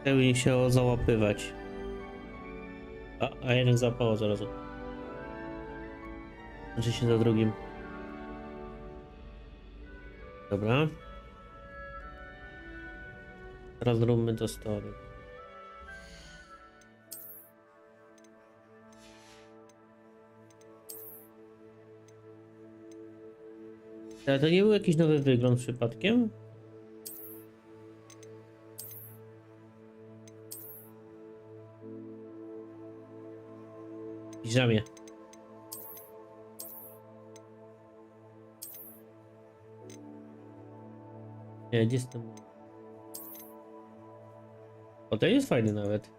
Pełni się załapywać. A jeden zapał od razu. Znaczy się za drugim. Dobra. Teraz zróbmy to story. Ale to nie był jakiś nowy wygląd przypadkiem? W piżamie. Nie, gdzie jestem? O, to jest fajny nawet.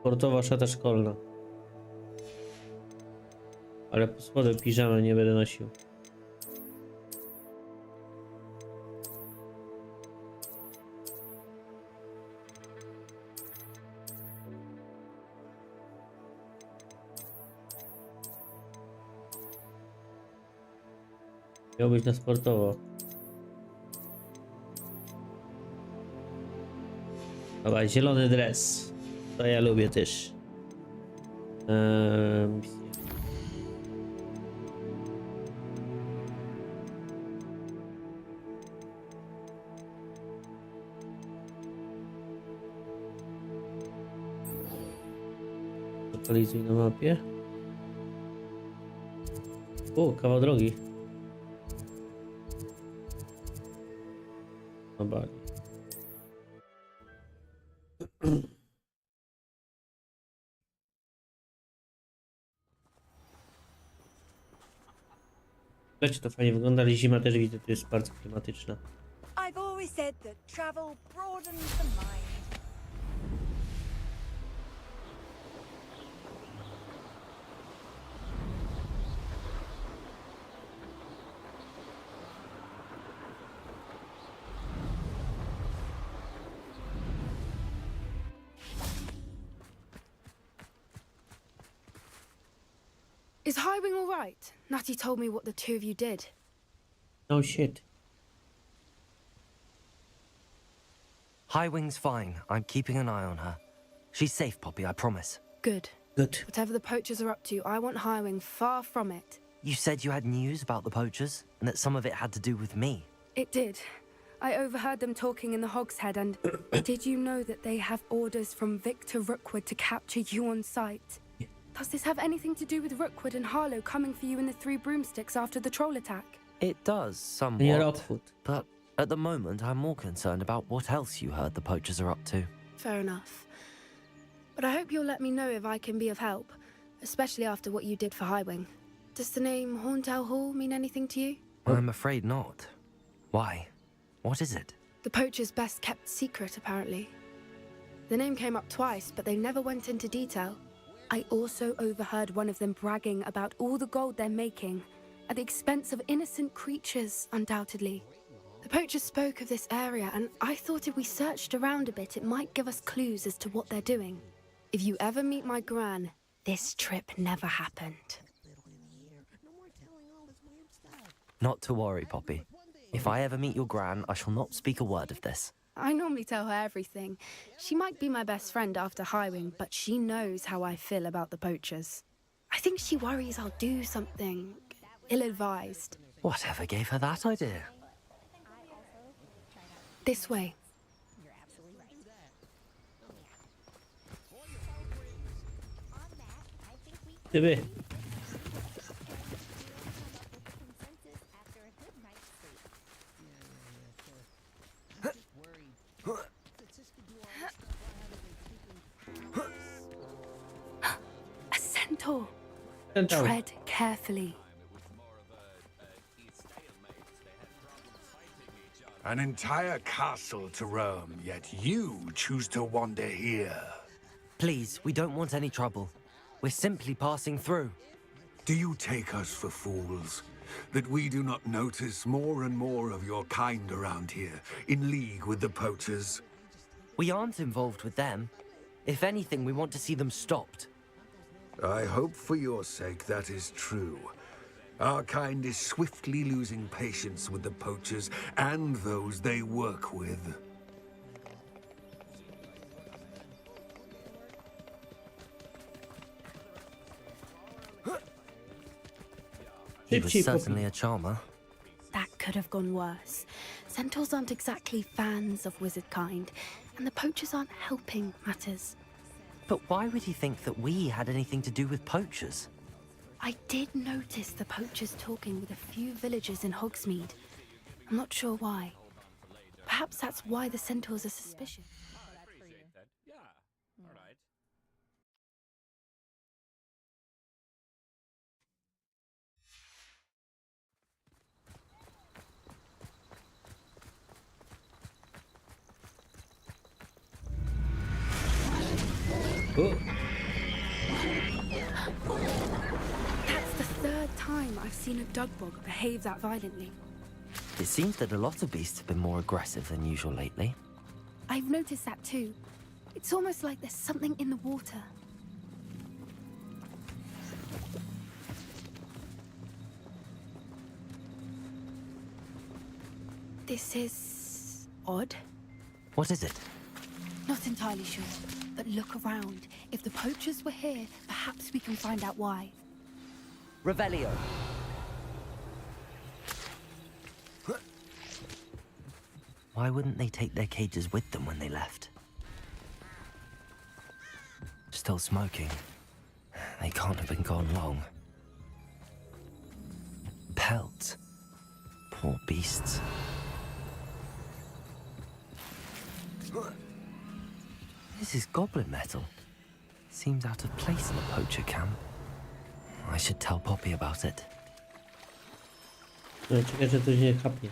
Sportowa szata szkolna. Ale pod spodem piżamę nie będę nosił. Miał być na sportowo. Dobra, zielony dres. To ja lubię też. Lokalizuj na mapie. O, kawał drogi. Dobra. Lecie to fajnie wygląda, ale zima też widzę, to jest bardzo klimatyczna. I've always said that travel broadens the mind. Is Highwing all right? Natty told me what the two of you did. Oh shit. Highwing's fine. I'm keeping an eye on her. She's safe, Poppy, I promise. Good. Good. Whatever the poachers are up to, I want Highwing far from it. You said you had news about the poachers, and that some of it had to do with me. It did. I overheard them talking in the Hogshead, and did you know that they have orders from Victor Rookwood to capture you on sight? Does this have anything to do with Rookwood and Harlow coming for you in the Three Broomsticks after the troll attack? It does, somewhat. Nie Rockwood. But at the moment, I'm more concerned about what else you heard the poachers are up to. Fair enough. But I hope you'll let me know if I can be of help, especially after what you did for Highwing. Does the name Horntail Hall mean anything to you? I'm afraid not. Why? What is it? The poacher's best kept secret, apparently. The name came up twice, but they never went into detail. I also overheard one of them bragging about all the gold they're making, at the expense of innocent creatures, undoubtedly. The poachers spoke of this area, and I thought if we searched around a bit, it might give us clues as to what they're doing. If you ever meet my gran, this trip never happened. Not to worry, Poppy. If I ever meet your gran, I shall not speak a word of this. I normally tell her everything. She might be my best friend after Highwing, but she knows how I feel about the poachers. I think she worries I'll do something ill-advised. Whatever gave her that idea? This way. Gdyby. A centaur. Centaur. Tread carefully. An entire castle to roam, yet you choose to wander here. Please, we don't want any trouble. We're simply passing through. Do you take us for fools? That we do not notice more and more of your kind around here, in league with the poachers? We aren't involved with them. If anything, we want to see them stopped. I hope for your sake that is true. Our kind is swiftly losing patience with the poachers and those they work with. He was Szybciej, certainly Poppy. a charmer. That could have gone worse. Centaurs aren't exactly fans of wizard kind, and the poachers aren't helping matters. But why would he think that we had anything to do with poachers? I did notice the poachers talking with a few villagers in Hogsmeade. I'm not sure why. Perhaps that's why the centaurs are suspicious. Oh, That's the third time I've seen a Dugbog behave that violently. It seems that a lot of beasts have been more aggressive than usual lately. I've noticed that too. It's almost like there's something in the water. This is odd. What is it? Not entirely sure, but look around. If the poachers were here, perhaps we can find out why. Revelio. Why wouldn't they take their cages with them when they left? Still smoking. They can't have been gone long. Pelts. Poor beasts. This is goblin metal. Seems out of place in a poacher camp. I should tell Poppy about it. no, czekaj, że to się nie kapnie.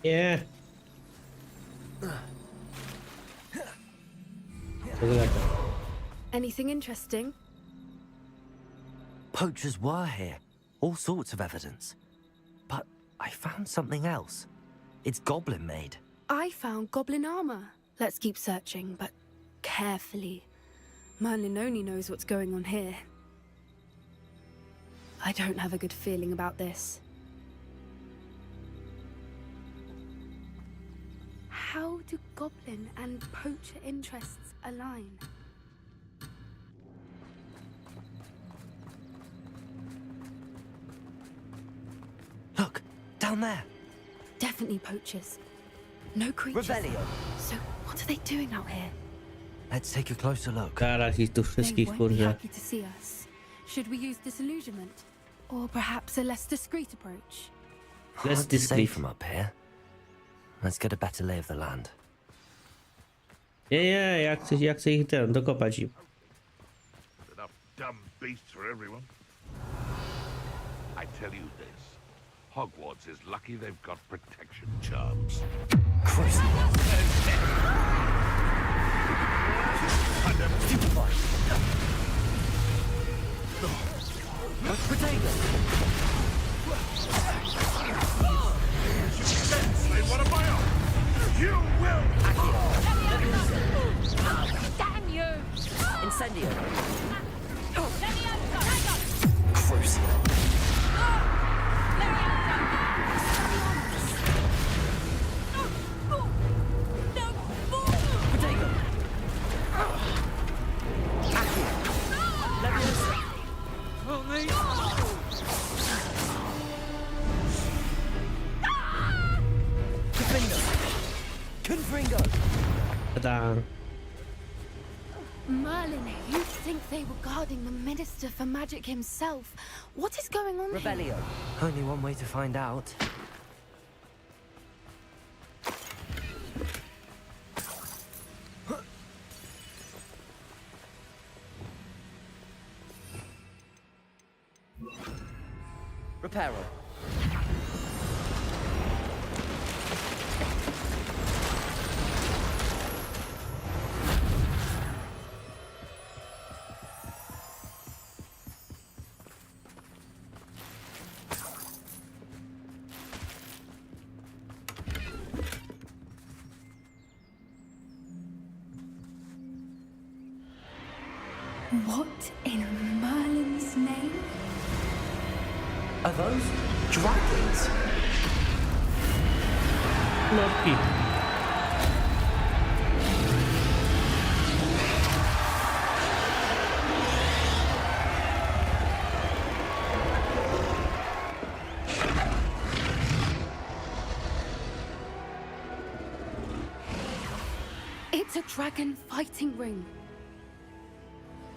Nie. To daleko. Anything interesting? Poachers were here. All sorts of evidence. But I found something else. It's goblin made. I found goblin armor. Let's keep searching, but carefully. Merlin only knows what's going on here. I don't have a good feeling about this. How do goblin and poacher interests align? Look, down there. Definitely poachers. No creatures. Revelio. So what are they doing out here? Let's take a closer look. Zaraz ich tu They wszystkich, won't be kurde. happy to see us. Should we use disillusionment? Or perhaps a less discreet approach? Less Hard to say discreet. from up here. Let's get a better lay of the land. Nie, ja chcę ich dokopać im. Enough dumb beasts for everyone. I tell you this. Hogwarts is lucky they've got protection charms. Christ. Potato. Slay one of my own! You will! Damn you! Incendio. Crucial. Potato. Accio. Leviosa. Confringo. Ta-da. Merlin, you'd think they were guarding the Minister for Magic himself. What is going on here? Revelio. Only one way to find out. Reparo. What in Merlin's name? Are those dragons? Loki. It's a dragon fighting ring.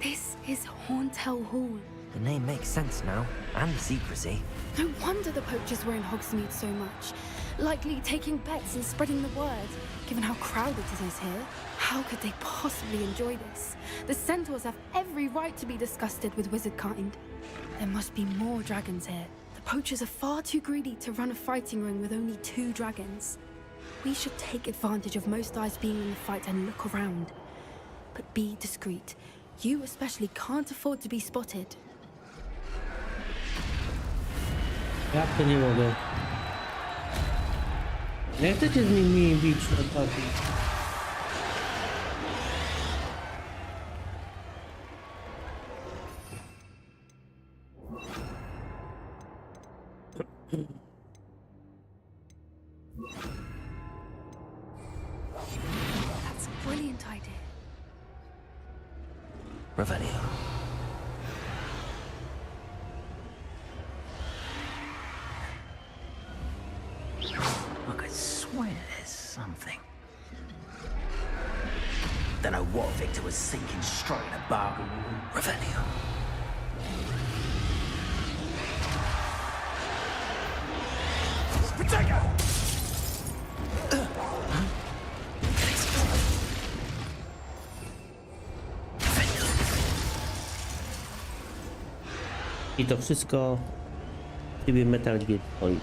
This is Horntail Hall. The name makes sense now, and the secrecy. No wonder the poachers were in Hogsmeade so much. Likely taking bets and spreading the word, given how crowded it is here. How could they possibly enjoy this? The centaurs have every right to be disgusted with wizard kind. There must be more dragons here. The poachers are far too greedy to run a fighting ring with only 2 dragons. We should take advantage of most eyes being in the fight and look around. But be discreet. You especially can't afford to be spotted. Jak to nie mogę? Jak chcecie z nimi bić na taki? That's a brilliant idea. Revelio. I could swear there's something. Don't know what Victor was sinking straight in a bargain. Revelio. I to wszystko w trybie Metal Gear Solid.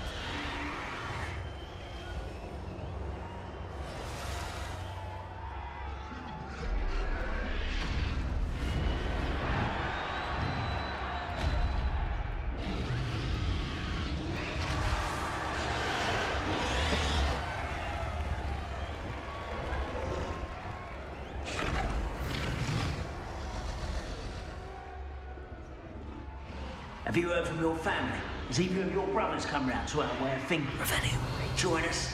Have you heard from your family? Has either of your brothers come round to our way of thinking? Revelio. They join us?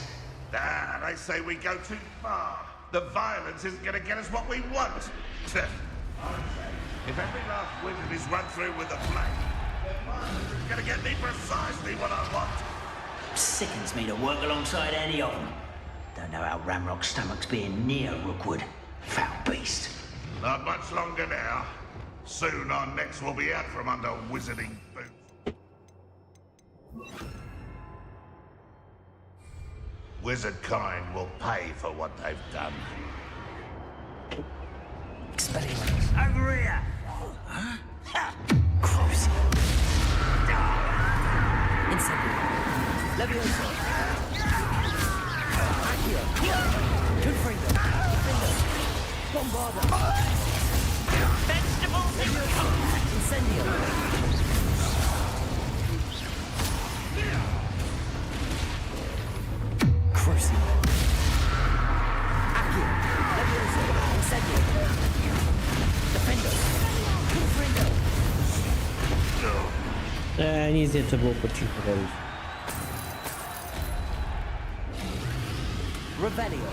Ah, they say we go too far. The violence isn't going to get us what we want. I say, if every last wizard is run through with a flame, the violence is going to get me precisely what I want. Sickens me to work alongside any of them. Don't know how Ramrock's stomach's being near Rookwood. Foul beast. Not much longer now. Soon our necks will be out from under wizarding boots. Wizard kind will pay for what they've done. Expelliarmus. Over here! Cruci. Incendio. Levioso. Accio. Confringo. Bombarda. Vegetables! Incendio. Cruci. Accio. Levioso. Incendio. Defendo. Confringo. Nic nie trzeba było po cichu robić. Revelio.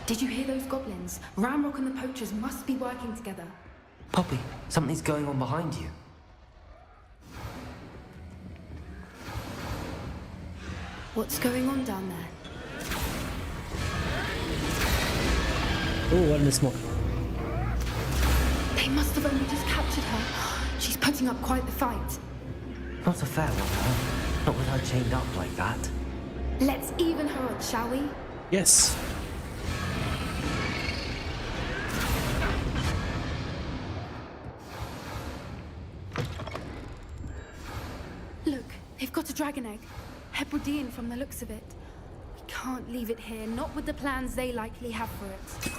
Did you hear those goblins? Ramrock and the poachers must be working together. Poppy, something's going on behind you. What's going on down there? O, ładny smok. They must have only just captured her. She's putting up quite the fight. Not a fair one, huh? Not with her chained up like that. Let's even her odds, shall we? Yes. egg. Hebridean from the looks of it. We can't leave it here, not with the plans they likely have for it.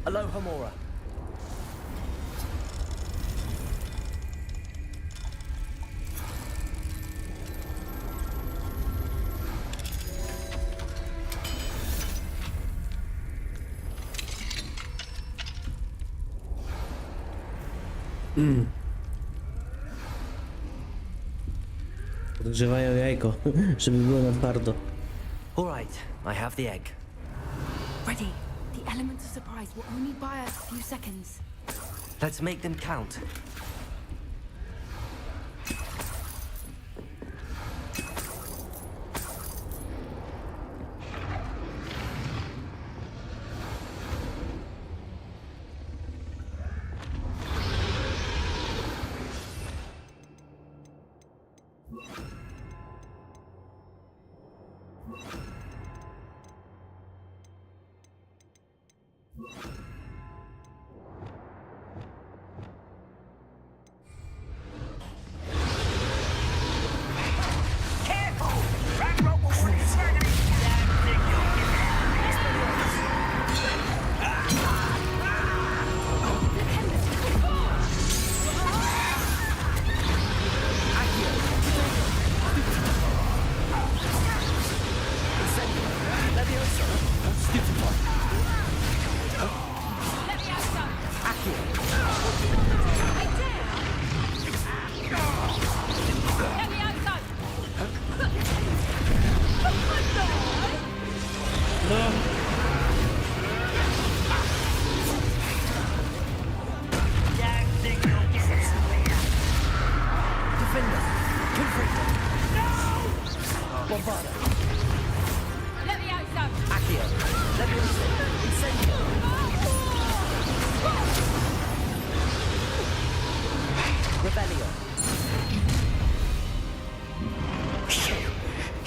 Aloha Mora. Podgrzewają jajko, żeby było na twardo. All right, I have the egg. Ready. The elements of surprise will only buy us a few seconds. Let's make them count.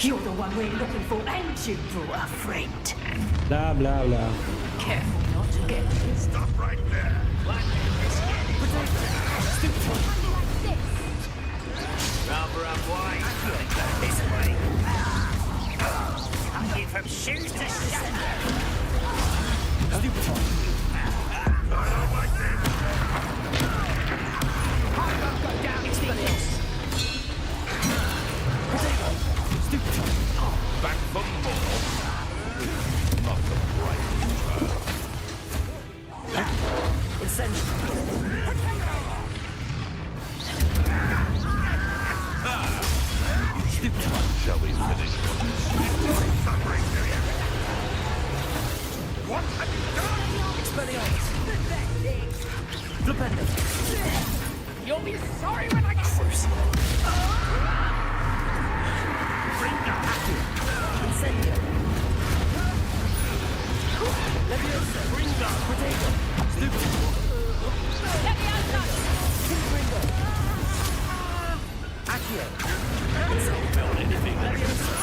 You're the one we're looking for, and you brought a friend. Bla bla bla. Careful not to get Stop right there. Rather up wide. This way. Cut you from shoes to shoes. I don't like this. Go down experience. Back for more. Not the right Shall we finish? Suffering, do you? What have you done? Pathetic. You'll be sorry when I get close. Bring down. Bring down. Let me outside. Build anything. Let me outside.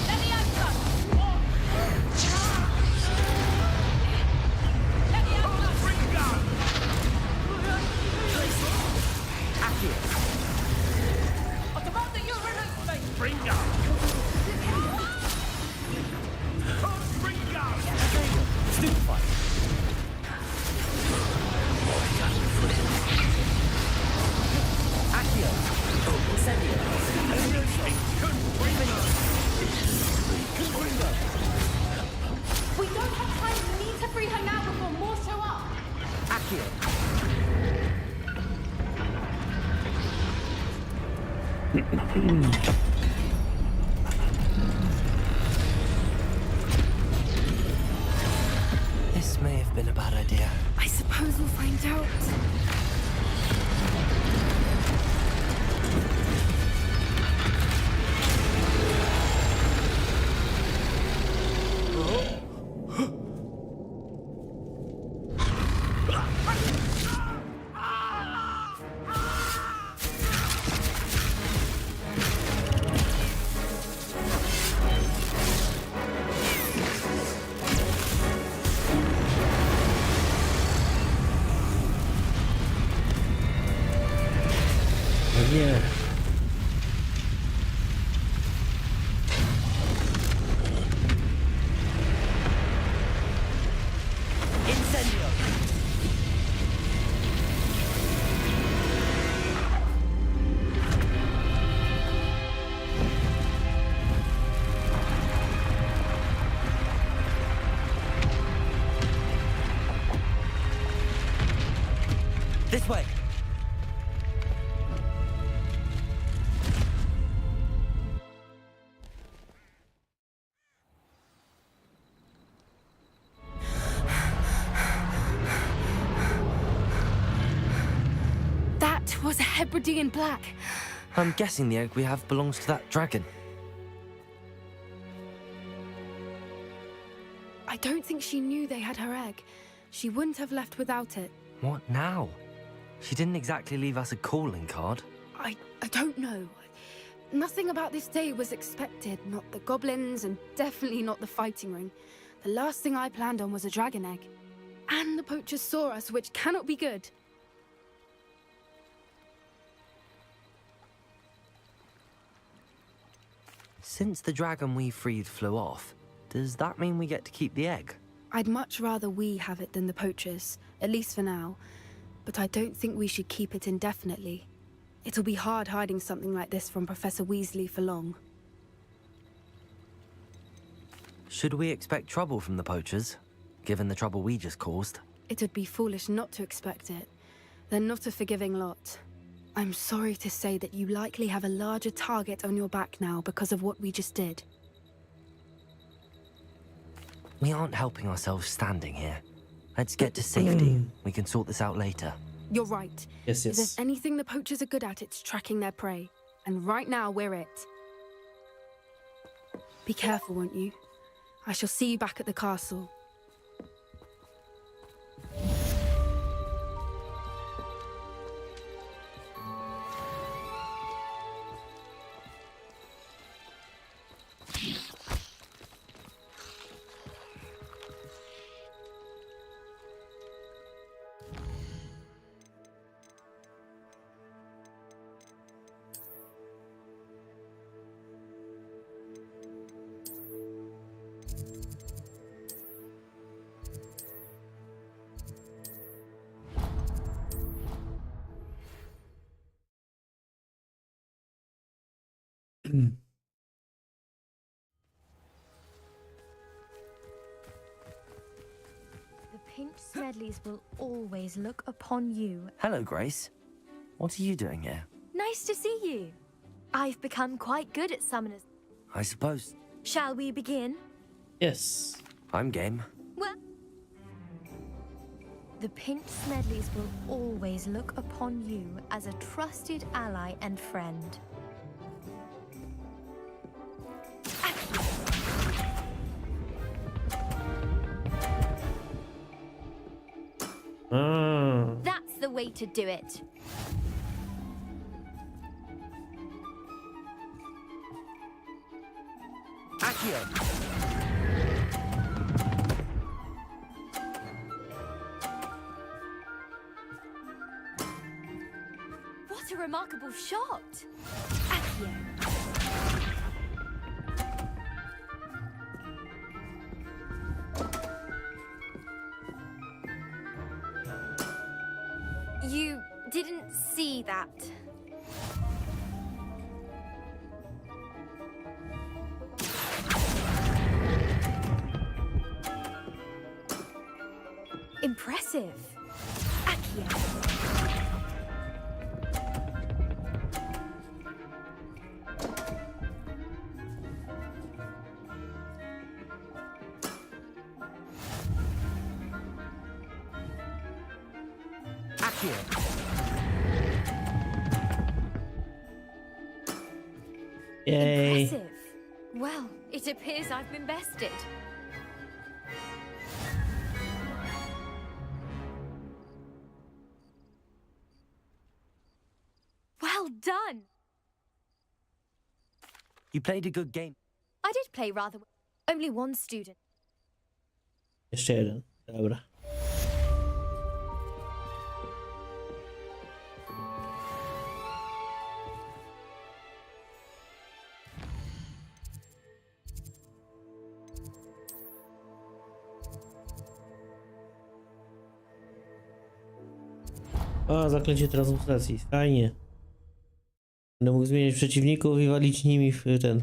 Let me outside. Bring down. I demand that you release me. Bring down. Bring down. We don't have time. We need to free her now before more show up. This may have been a bad idea. I suppose we'll find out. This way! That was a Hebridean black. I'm guessing the egg we have belongs to that dragon. I don't think she knew they had her egg. She wouldn't have left without it. What now? She didn't exactly leave us a calling card. I don't know. Nothing about this day was expected. Not the goblins, and definitely not the fighting ring. The last thing I planned on was a dragon egg. And the poachers saw us, which cannot be good. Since the dragon we freed flew off, does that mean we get to keep the egg? I'd much rather we have it than the poachers, at least for now. But I don't think we should keep it indefinitely. It'll be hard hiding something like this from Professor Weasley for long. Should we expect trouble from the poachers, given the trouble we just caused? It would be foolish not to expect it. They're not a forgiving lot. I'm sorry to say that you likely have a larger target on your back now because of what we just did. We aren't helping ourselves standing here. Let's get to safety. We can sort this out later. You're right. Yes, If there's yes. anything the poachers are good at, it's tracking their prey. And right now, we're it. Be careful, won't you? I shall see you back at the castle. The Pinch Smedleys will always look upon you. Hello, Grace. What are you doing here? Nice to see you. I've become quite good at summoners. I suppose Shall we begin? Yes. I'm game. Well, the Pinch Smedleys will always look upon you as a trusted ally and friend. Ah. That's the way to do it. Accio! What a remarkable shot! Accio. You didn't see that. Impressive. Accio. Accio! Yay. Impressive. Well, it appears I've been bested. Well done! You played a good game. I did play rather well. Only one student. Jeszcze jeden. Dobra. O, zaklęcie transmutacji. Fajnie. Będę mógł zmieniać przeciwników i walić nimi w ten.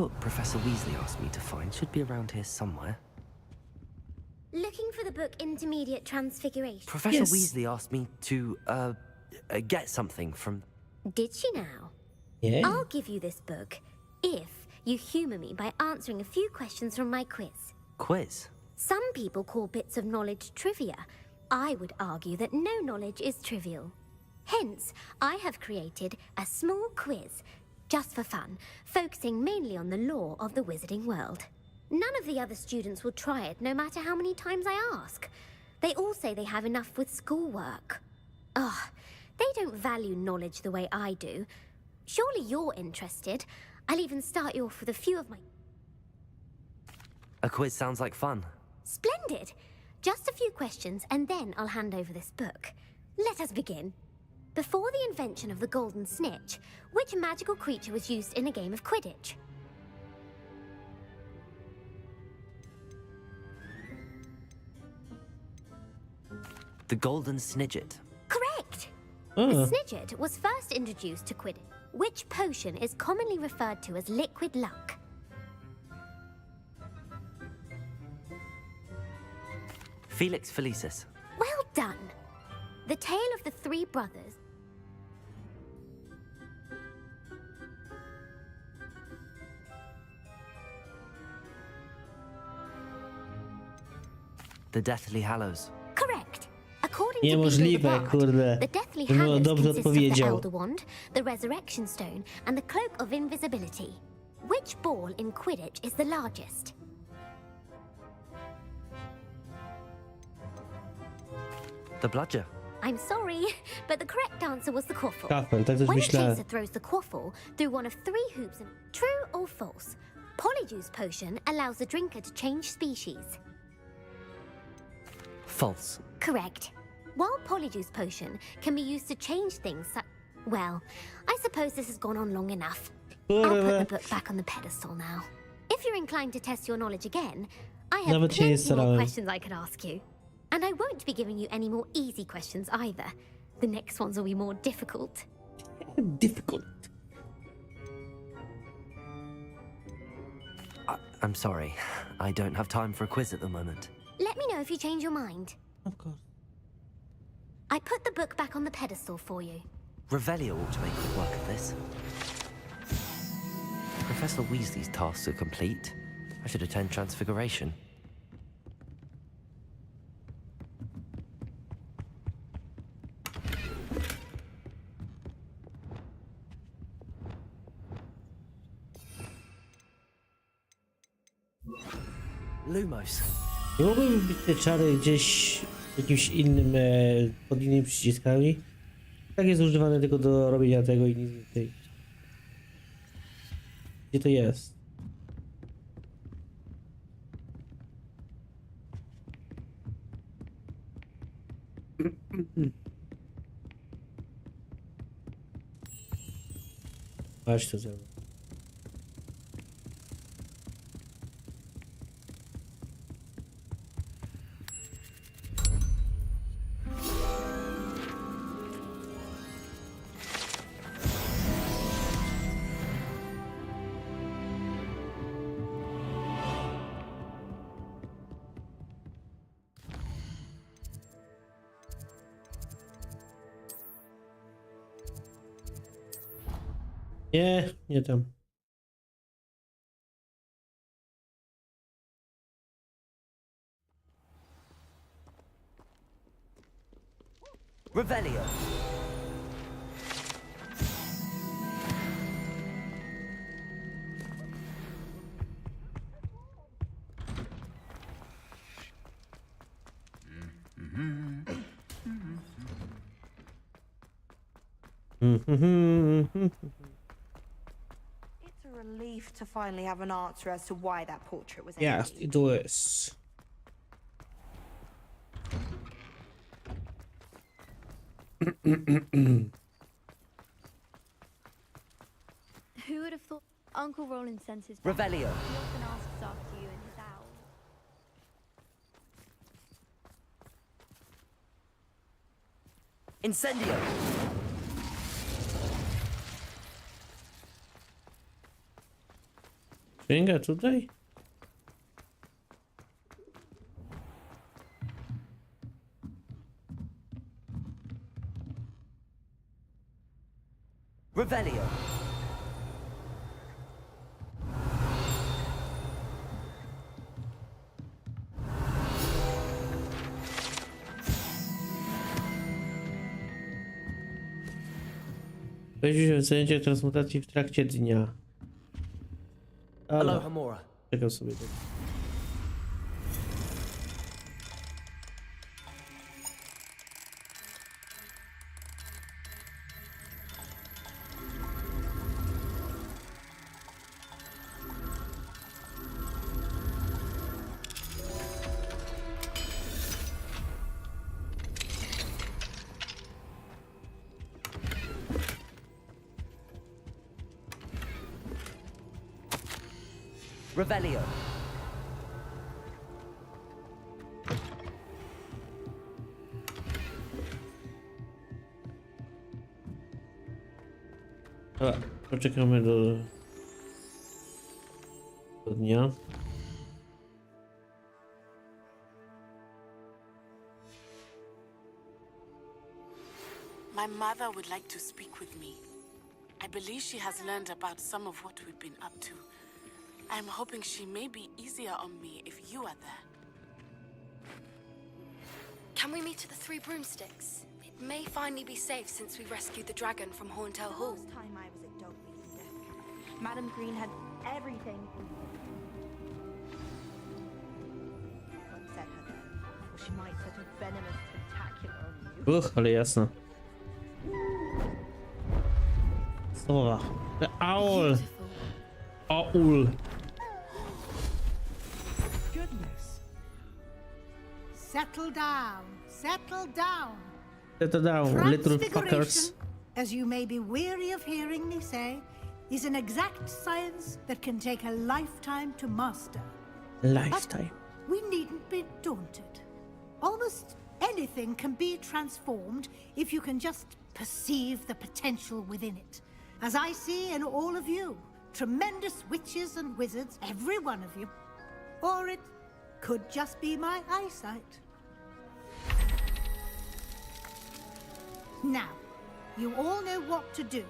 book Professor Weasley asked me to find should be around here somewhere. Looking for the book Intermediate Transfiguration. Professor Yes. Weasley asked me to, get something from... Did she now? Yeah. I'll give you this book if you humour me by answering a few questions from my quiz. Quiz? Some people call bits of knowledge trivia. I would argue that no knowledge is trivial. Hence, I have created a small quiz, just for fun, focusing mainly on the lore of the wizarding world. None of the other students will try it, no matter how many times I ask. They all say they have enough with schoolwork. Ugh, they don't value knowledge the way I do. Surely you're interested. I'll even start you off with a few of my... A quiz sounds like fun. Splendid! Just a few questions, and then I'll hand over this book. Let us begin. Before the invention of the Golden Snitch, which magical creature was used in a game of Quidditch? The Golden Snidget. Correct! Oh. The Snidget was first introduced to Quidditch. Which potion is commonly referred to as liquid luck? Felix Felicis. Well done! The tale of the three brothers. The Deathly Hallows. Correct. According to Niemożliwe, Beedle the Bard, kurde. the Deathly Bym Hallows dobrze consists of the odpowiedział. Elder Wand, the Resurrection Stone, and the Cloak of Invisibility. Which ball in Quidditch is the largest? The Bludger. I'm sorry, but the correct answer was the quaffle. Kafel, tak też When a myślałem. chaser throws the quaffle through one of three hoops, true or false? Polyjuice potion allows the drinker to change species. False. Correct. While Polyjuice potion can be used to change things, well, I suppose this has gone on long enough. I'll put Kurwa. the book back on the pedestal now. If you're inclined to test your knowledge again, I have Nawet się nie plenty more starałem. questions I could ask you. And I won't be giving you any more easy questions either. The next ones will be more difficult. Difficult. I'm sorry. I don't have time for a quiz at the moment. Let me know if you change your mind. Of course. I put the book back on the pedestal for you. Revelio ought to make quick work of this. Professor Weasley's tasks are complete. I should attend Transfiguration. Lumos. Nie mogłyby być te czary gdzieś jakimś innym, pod innymi przyciskami? Tak jest używane tylko do robienia tego i nic więcej. Gdzie to jest? Patrz to za mną. Nie, nie tam. Revelio. It's a relief to finally have an answer as to why that portrait was Yes, empty. it was. Who would have thought Uncle Roland sends his Revelio. He often asks after you and his owl. Incendio. Sięga tutaj? Revelio. Weź się zajęcie transmutacji w trakcie dnia. Hello, Ale Hamura. czekam sobie tak. Revelio. Dobra, poczekamy do dnia. My mother would like to speak with me. I believe she has learned about some of what we've been up to. I'm hoping she may be easier on me if you are there. Can we meet at the Three Broomsticks? It may finally be safe since we rescued the dragon from Horntail Hall. Last time I was at Dogmeat Death Camp, Madam Green had everything. What set her there? Or she might set a venomous tentacular on you. Ale jasno. Słowa. The owl. Owl. Goodness. Settle down. Settle down. Settle down, little fuckers. Transfiguration, as you may be weary of hearing me say, is an exact science that can take a lifetime to master. Lifetime. But we needn't be daunted. Almost anything can be transformed if you can just perceive the potential within it. As I see in all of you, tremendous witches and wizards, every one of you. Or it could just be my eyesight. Now, you all know what to do.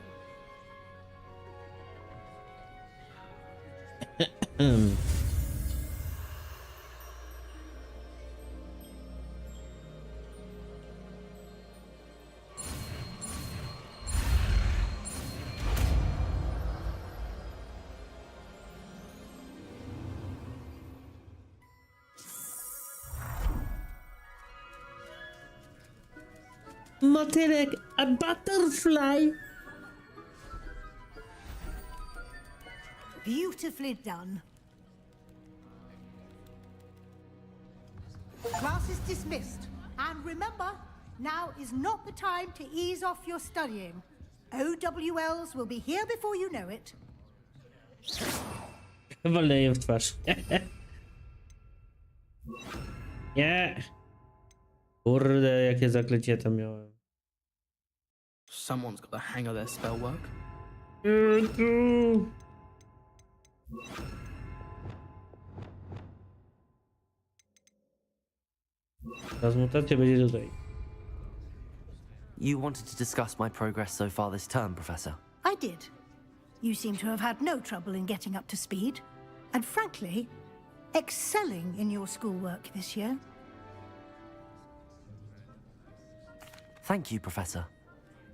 Motylek, a butterfly. Beautifully done. Class is dismissed. And remember, now is not the time to ease off your studying. OWLs will be here before you know it. Waleję w twarz. Nie. Kurde, jakie zaklęcie tam miałem. Someone's got the hang of their spell work. Transmutacja będzie tutaj. You wanted to discuss my progress so far this term, Professor. I did. You seem to have had no trouble in getting up to speed. And frankly, excelling in your schoolwork this year. Thank you, Professor.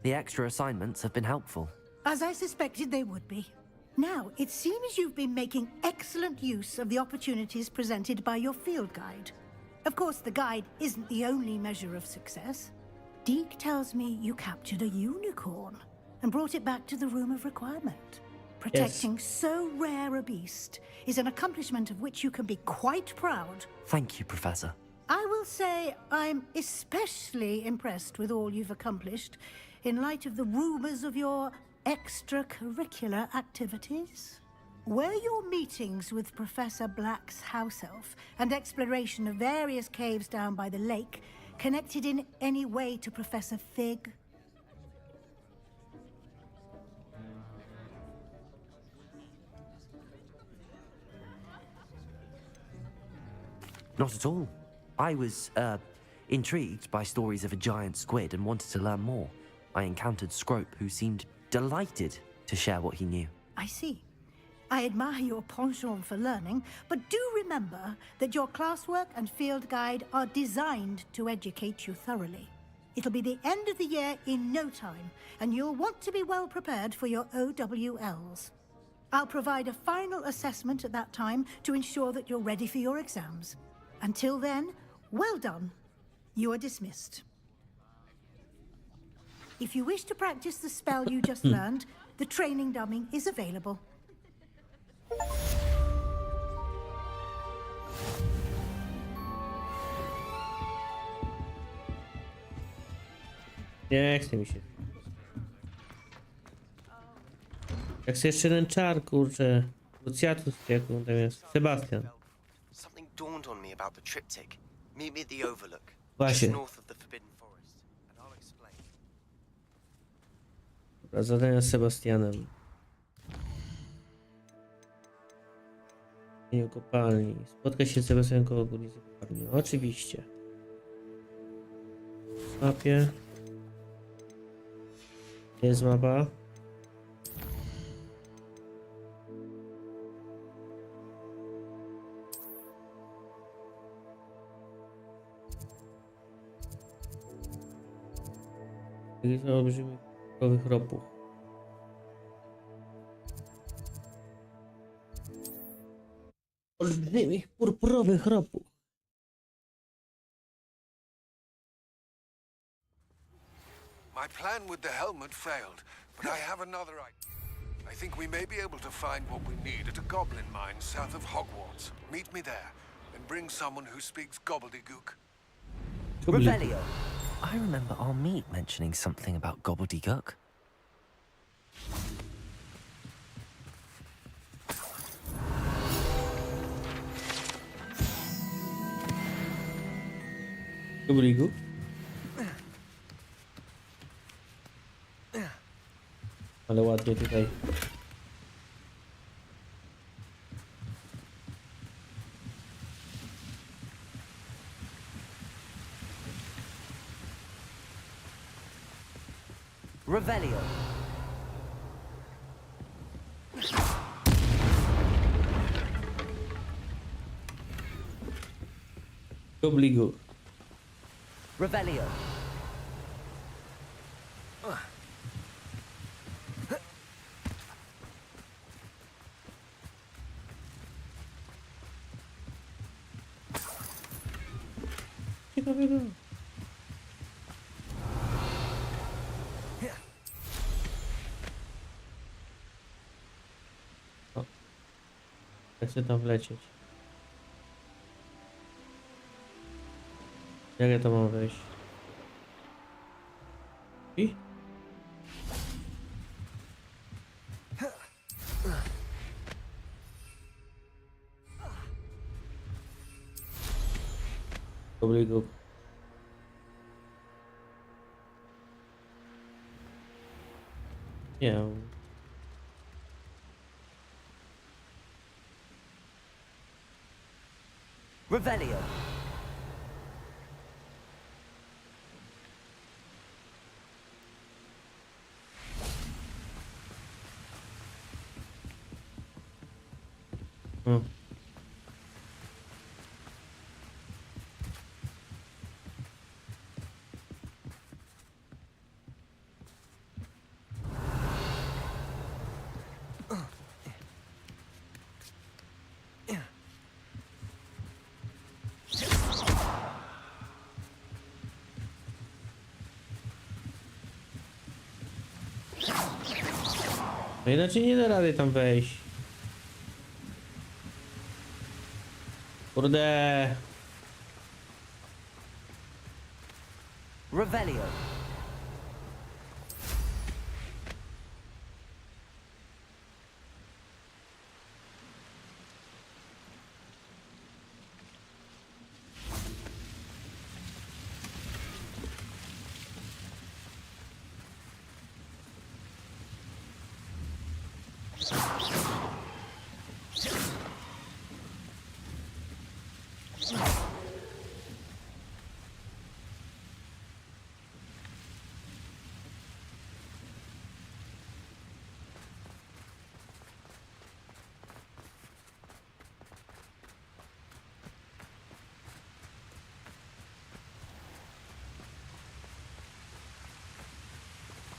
The extra assignments have been helpful. As I suspected they would be. Now, it seems you've been making excellent use of the opportunities presented by your field guide. Of course, the guide isn't the only measure of success. Deke tells me you captured a unicorn and brought it back to the Room of Requirement. Protecting so rare a beast is an accomplishment of which you can be quite proud. Thank you, Professor. I will say I'm especially impressed with all you've accomplished in light of the rumors of your extracurricular activities. Were your meetings with Professor Black's house elf and exploration of various caves down by the lake connected in any way to Professor Fig? Not at all. I was, intrigued by stories of a giant squid and wanted to learn more. I encountered Scrope, who seemed delighted to share what he knew. I see. I admire your penchant for learning, but do remember that your classwork and field guide are designed to educate you thoroughly. It'll be the end of the year in no time, and you'll want to be well prepared for your OWLs. I'll provide a final assessment at that time to ensure that you're ready for your exams. Until then, well done. You are dismissed. If you wish to practice the spell you just learned, the training dummy is available. Nie chce mi się. Jak się jeszcze ten czar, kurczę. Luciatus, jak on tam jest. Sebastian. Something dawned on me about the triptych. Meet me at the Overlook, Właśnie. just north of the Forbidden Forest, and I'll explain. Dobra, zadania z Sebastianem. W kopalni. Spotkaj się z Sebastianem koło górnicy kopalni. No, oczywiście. W mapie. Jest mapa. Jest olbrzymich purpurowych ropuch. Olbrzymich purpurowych ropuch. My plan with the helmet failed, but I have another idea. I think we may be able to find what we need at a goblin mine south of Hogwarts. Meet me there, and bring someone who speaks gobbledygook. Revelio. I remember our meet mentioning something about gobbledygook. Gobbledygook? Ale ładnie tutaj. Revelio. Gobbledygook. Revelio. Ciekawego. O. Jak chcę tam wlecieć. Jak ja to mam wejść? I? Gobbledygook. Nie. Revelio. O. No inaczej nie da rady tam wejść. Kurde. Revelio.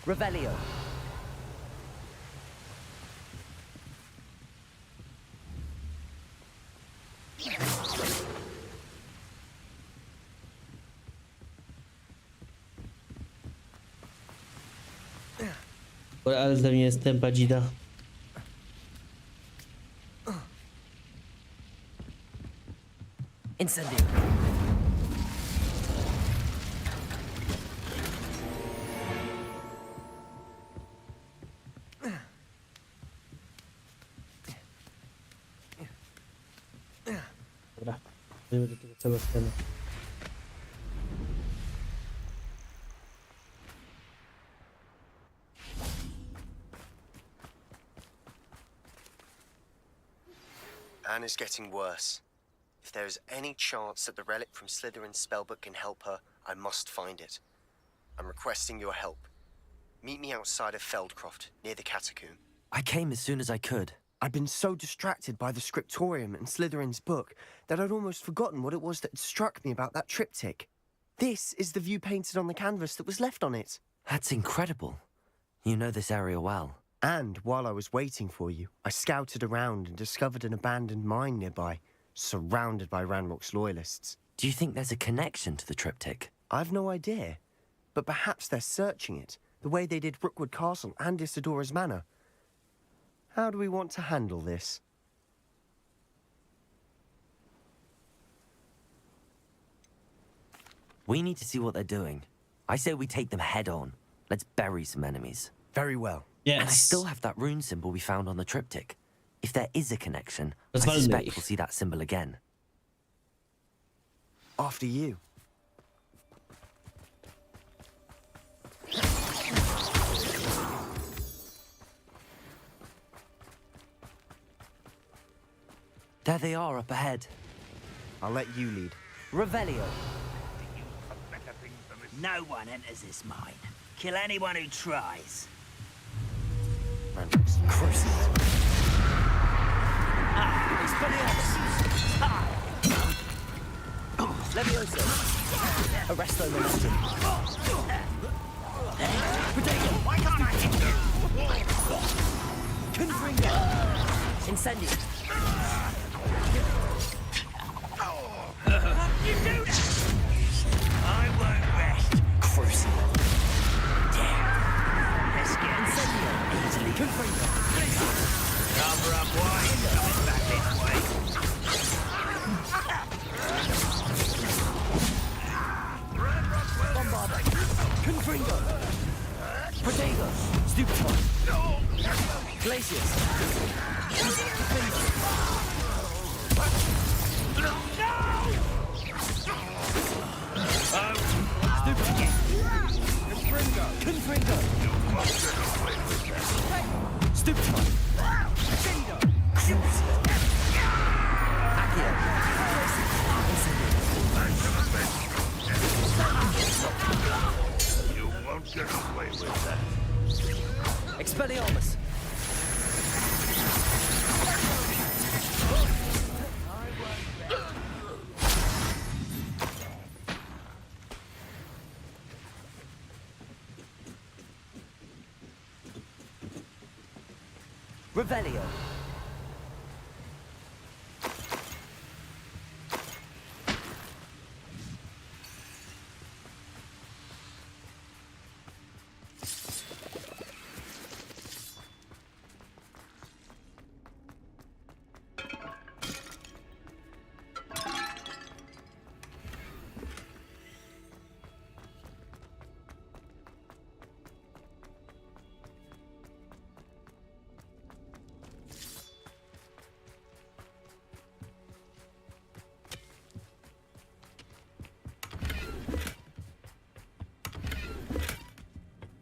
Revelio. Ale ze mnie jest tempa dzida. Incendio. Dobra, przejdziemy do tego całego sceny. Anne is getting worse. If there is any chance that the relic from Slytherin's spellbook can help her, I must find it. I'm requesting your help. Meet me outside of Feldcroft, near the catacomb. I came as soon as I could. I'd been so distracted by the scriptorium and Slytherin's book that I'd almost forgotten what it was that had struck me about that triptych. This is the view painted on the canvas that was left on it. That's incredible. You know this area well. And while I was waiting for you, I scouted around and discovered an abandoned mine nearby, surrounded by Ranrock's loyalists. Do you think there's a connection to the triptych? I've no idea, but perhaps they're searching it, the way they did Rookwood Castle and Isidora's Manor. How do we want to handle this? We need to see what they're doing. I say we take them head on. Let's bury some enemies. Very well. Yes. And I still have that rune symbol we found on the triptych. If there is a connection, I Rozwalmy suspect ich. we'll see that symbol again. After you. There they are up ahead. I'll let you lead. Revelio. No one enters this mine. Kill anyone who tries. Ranrock's Crucible. Levioso. Arresto momentum. Potato. Why can't I hit you? Confringo. Incendio. You do that! I won't rest. Crucible. Let's get Incendio. Easily. Confringo. cover up wide. Coming back this way. Bombarda. Confringo. Protego. Stupefy. Glacius. Confringo. Stupefy. Accio. You won't get away with that. Expelliarmus. Revelio.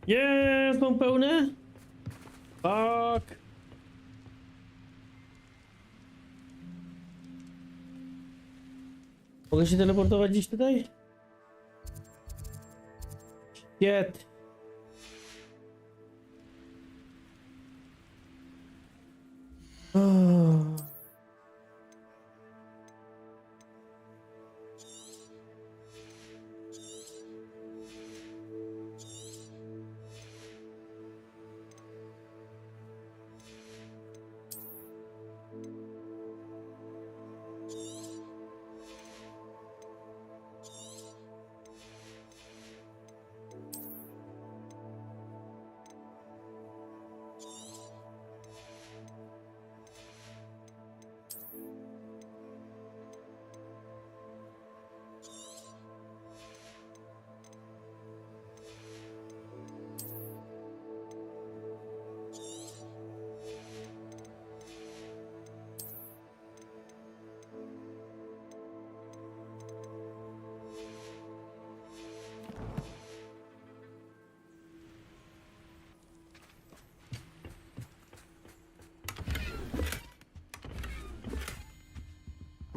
Jest, mam pełne? Fuck. Mogę się teleportować gdzieś tutaj? Shit. Oh.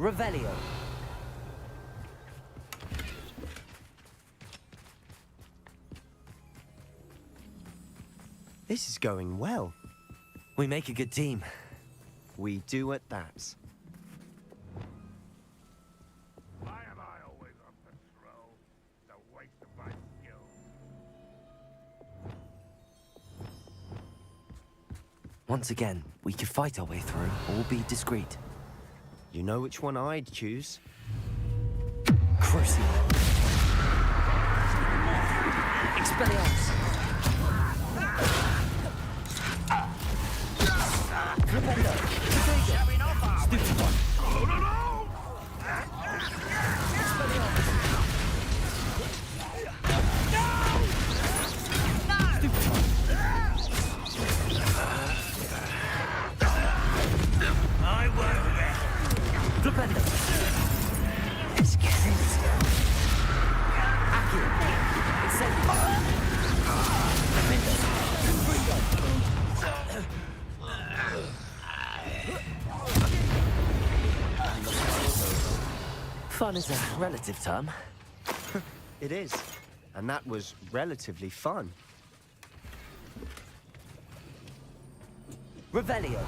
Revelio. This is going well. We make a good team. We do at that. Why am I always on patrol? It's a waste of my skills. Once again, we could fight our way through or be discreet. You know which one I'd choose? Crucible. Expelliarmus. Flipendo. Stupid one. Flipendo. Accio. Incendio. Flipendo. Fun is a relative term. It is. And that was relatively fun. Revelio.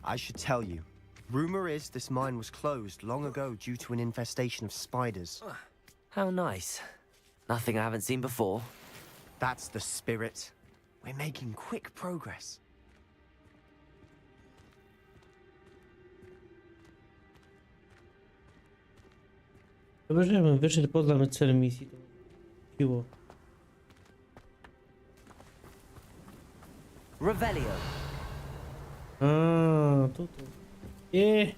I should tell you. Rumor is this mine was closed long ago due to an infestation of spiders. How nice. Nothing I haven't seen before. That's the spirit. We're making quick progress. Chyba, że bym wyszedł poza cel misji, to siło. Revelio. A, tutaj. Nie.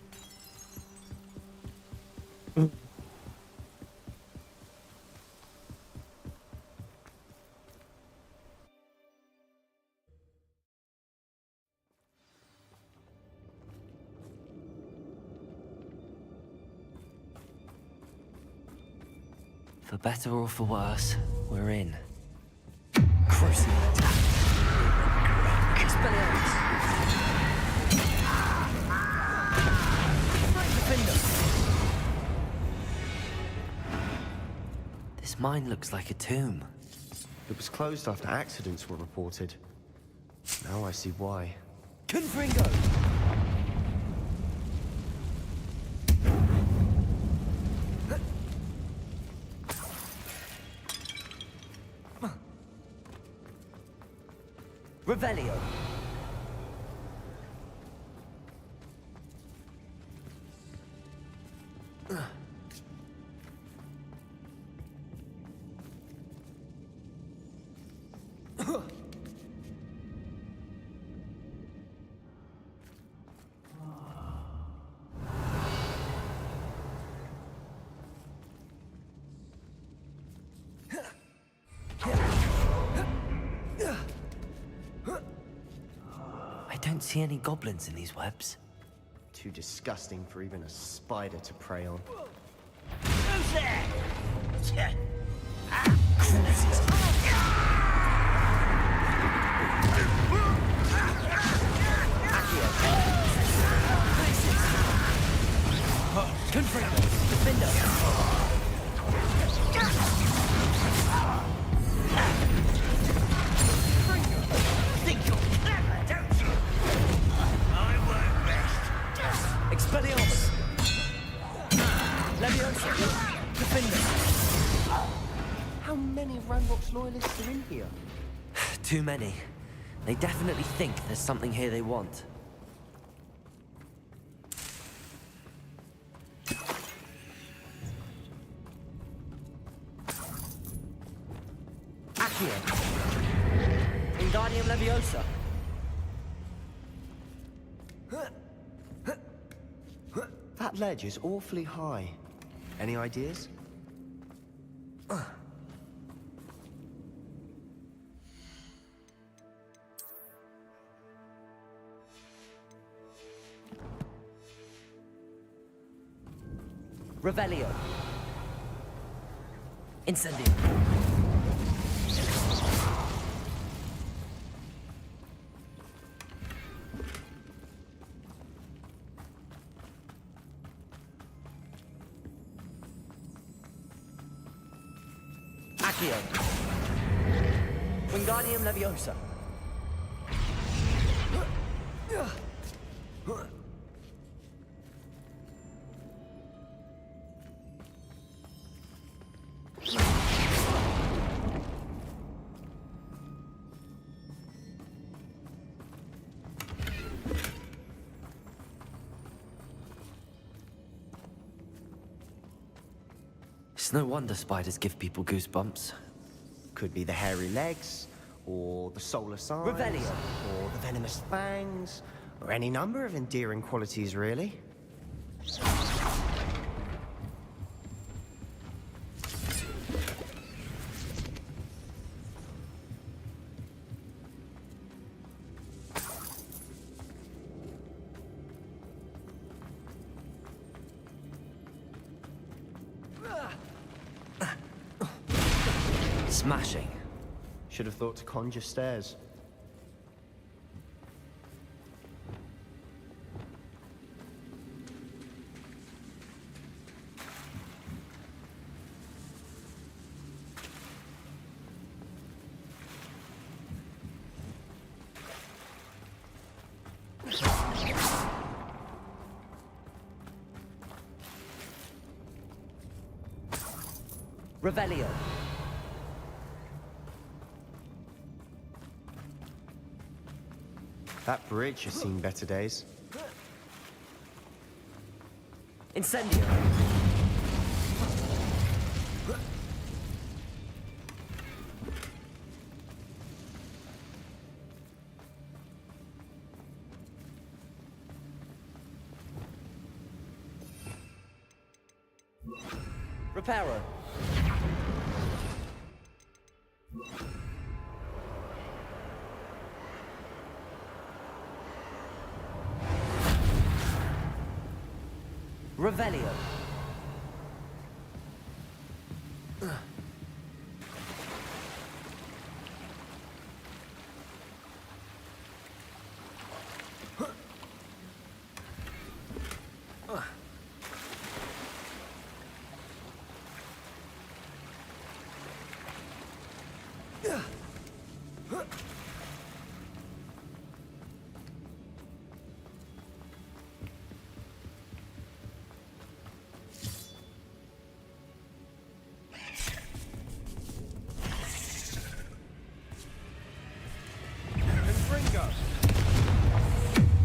For better or for worse, we're in. Crucible. Expelliarmus. This mine looks like a tomb. It was closed after accidents were reported. Now I see why. Confringo! Revelio. I don't see any goblins in these webs. Too disgusting for even a spider to prey on. Who's there? Confringo. Defender. Think you're clever, don't you? I work best. Expelliarmus. Leviosa. Defender. How many Ranrock's loyalists are in here? Too many. They definitely think there's something here they want. Accio. Wingardium Leviosa. That ledge is awfully high. Any ideas? Revelio. Incendio. Accio. Wingardium Leviosa. It's no wonder spiders give people goosebumps. Could be the hairy legs, or the solar signs, Revelio. or the venomous fangs, or any number of endearing qualities, really. Smashing. Should have thought to conjure stairs. Revelio. That bridge has seen better days. Incendio. Reparo. Revelio.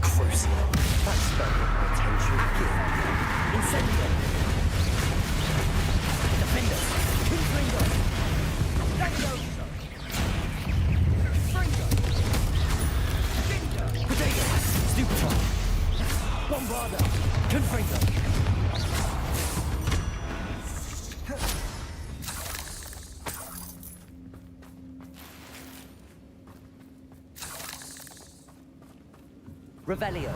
Crucial. That spoke of my attention. Incendio. Defenders. Confringo. Leviosa. Fringo. Ginger. Potato. Stupefy. Bombarda. Confringo. Revelio.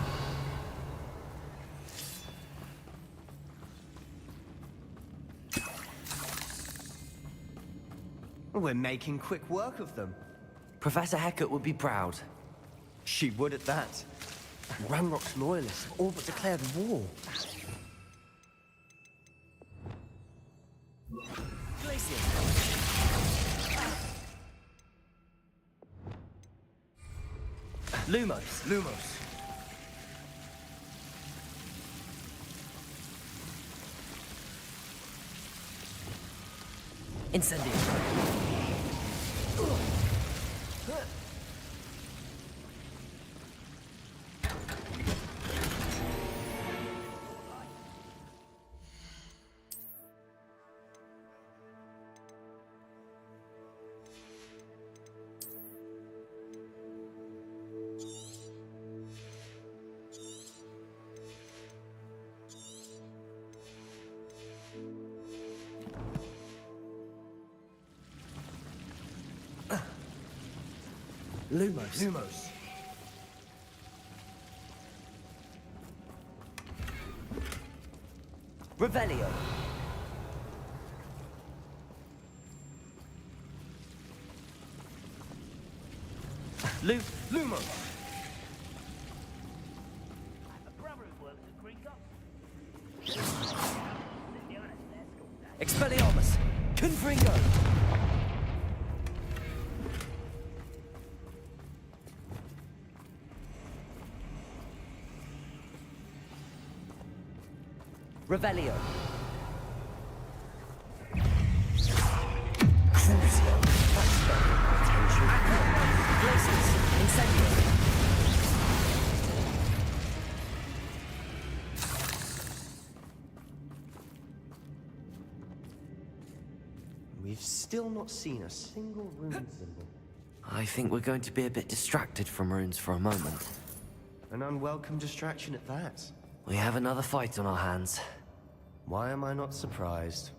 We're making quick work of them. Professor Hecat would be proud. She would at that. And Ranrock's loyalists have all but declared war. Lumos. Lumos. Incendio. Lumos. Revelio. Lumos. Expelliarmus! Confringo! Revelio. Crucio. Attention. Glacius. Incendio. We've still not seen a single rune symbol. I think we're going to be a bit distracted from runes for a moment. An unwelcome distraction at that. We have another fight on our hands. Why am I not surprised?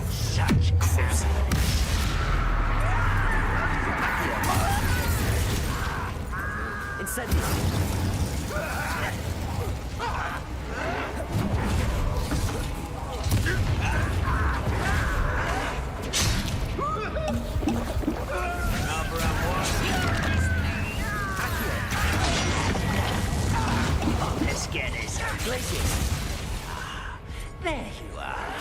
Such cruelty. Incendio. Let's get this. Glacius. There you are.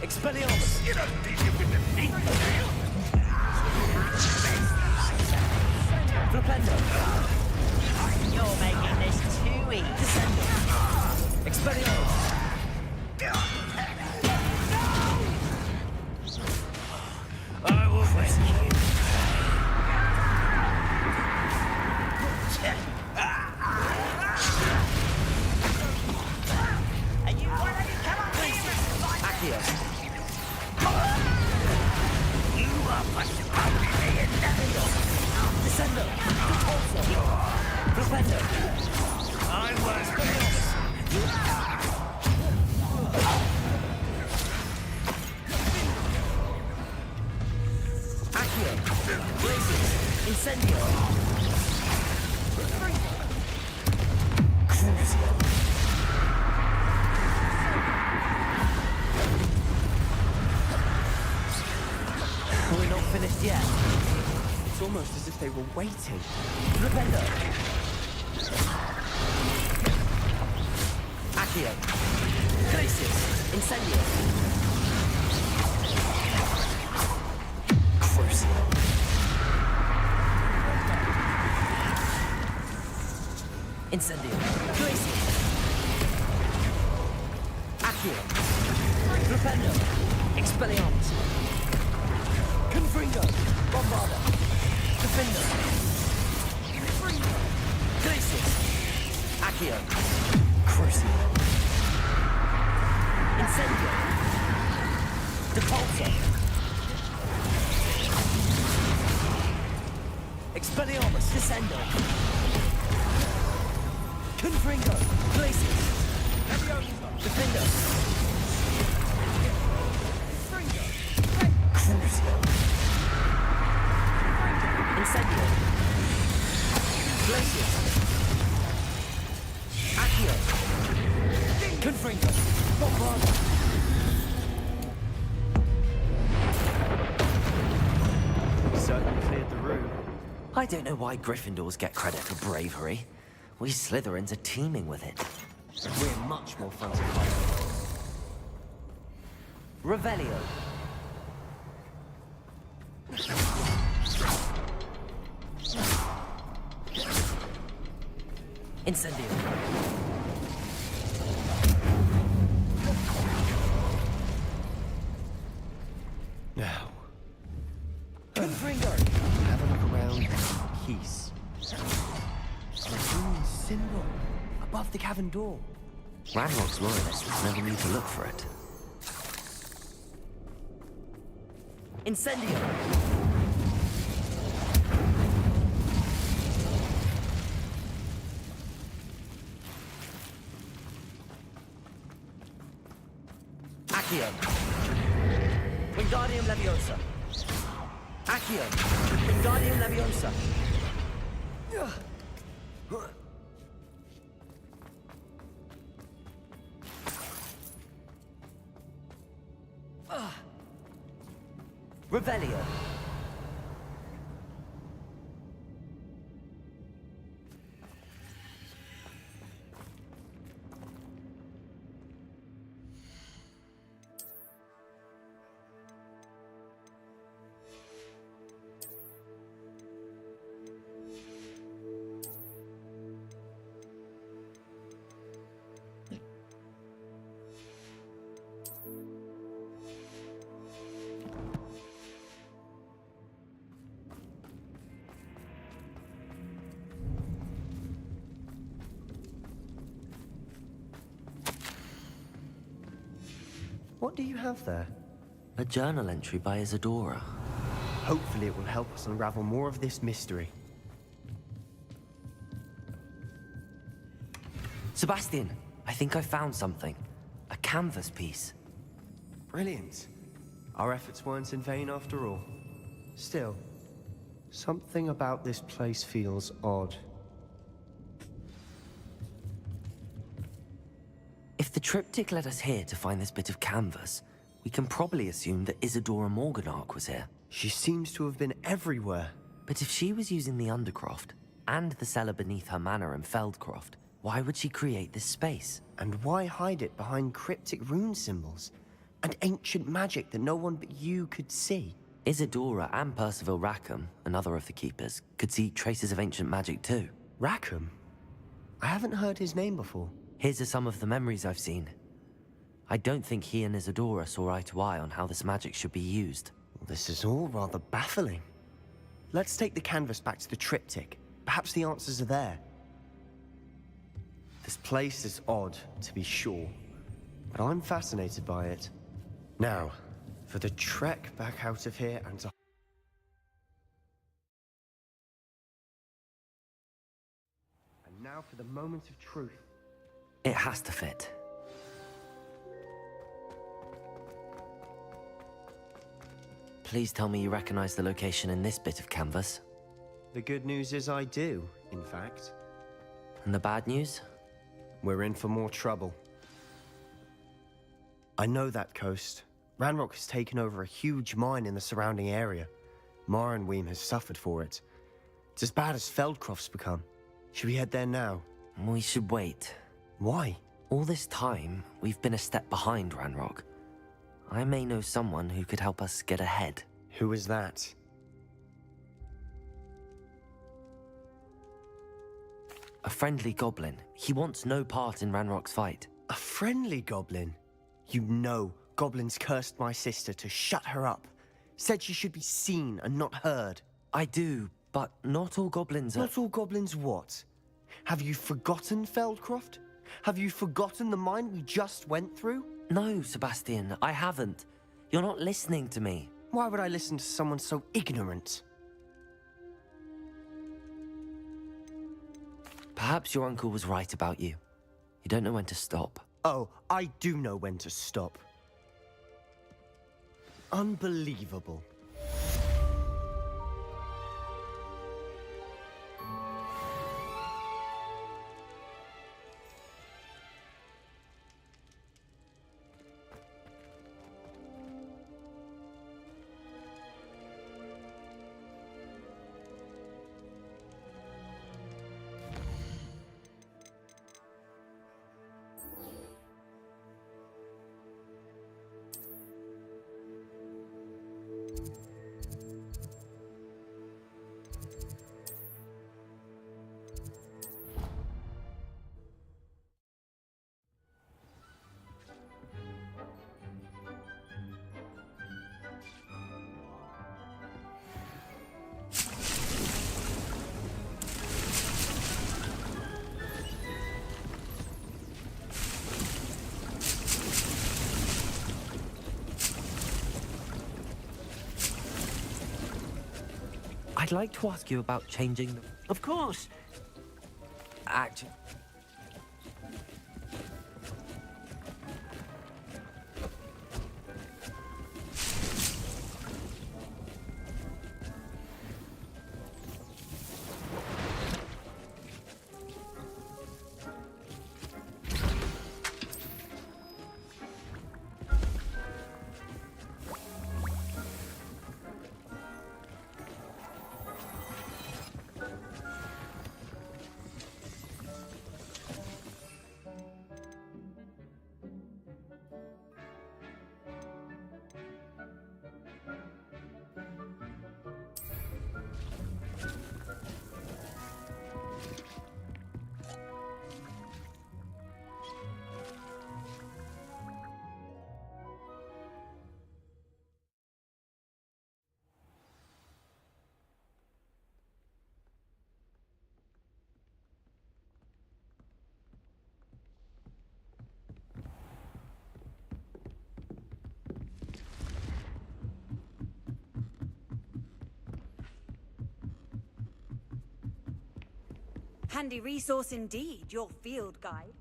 Expelliarmus. You don't think you can defeat me? Flipendo. You're making this too easy. Descendo. Expelliarmus. I will rescue you. And you want to come up here and fight? Accio. You are supposed to be me and nothing else. Descendo. Flipendo. I was Accio. Glacius. Incendio. Crucio. We're not finished yet. It's almost as if they were waiting. Flipendo. Accio. Glacius. Incendio. Crucio. Incendio. Glacius. Accio. Flipendo. Expelliarmus. Confringo. Bombarda. Defender. Glacius. Accio. Crucio. Incendio. Depulso. Expelliarmus. Descendo. Confringo. Glacius. Defender. Crucio. Incendio. Glacius. Accio. Confringo. Bombarda. Certainly cleared the room. I don't know why Gryffindors get credit for bravery. We Slytherins are teeming with it. We're much more fun to fight. Revelio. Incendio. Now, Confringo. have a look around. Peace. A rune symbol above the cavern door. Ranrock's loyalists never need to look for it. Incendio. Accio. Accio. Wingardium Leviosa. Accio. Wingardium Leviosa. Revelio. What do you have there? A journal entry by Isadora. Hopefully it will help us unravel more of this mystery. Sebastian, I think I found something. A canvas piece. Brilliant. Our efforts weren't in vain after all. Still, something about this place feels odd. If the triptych led us here to find this bit of canvas, we can probably assume that Isadora Morganach was here. She seems to have been everywhere. But if she was using the Undercroft, and the cellar beneath her manor in Feldcroft, why would she create this space? And why hide it behind cryptic rune symbols? And ancient magic that no one but you could see? Isadora and Percival Rackham, another of the Keepers, could see traces of ancient magic too. Rackham? I haven't heard his name before. His are some of the memories I've seen. I don't think he and Isadora saw eye to eye on how this magic should be used. This is all rather baffling. Let's take the canvas back to the triptych. Perhaps the answers are there. This place is odd, to be sure, but I'm fascinated by it. Now, for the trek back out of here and to... And now for the moment of truth. It has to fit. Please tell me you recognize the location in this bit of canvas. The good news is I do, in fact. And the bad news? We're in for more trouble. I know that coast. Ranrock has taken over a huge mine in the surrounding area. Marrenweem has suffered for it. It's as bad as Feldcroft's become. Should we head there now? We should wait. Why? All this time, we've been a step behind Ranrock. I may know someone who could help us get ahead. Who is that? A friendly goblin. He wants no part in Ranrock's fight. A friendly goblin? You know goblins cursed my sister to shut her up. Said she should be seen and not heard. I do, but not all goblins are... Not all goblins what? Have you forgotten Feldcroft? Have you forgotten the mine we just went through? No, Sebastian, I haven't. You're not listening to me. Why would I listen to someone so ignorant? Perhaps your uncle was right about you. You don't know when to stop. Oh, I do know when to stop. Unbelievable. I'd like to ask you about changing the... Of course. Act... Handy resource indeed, your field guide.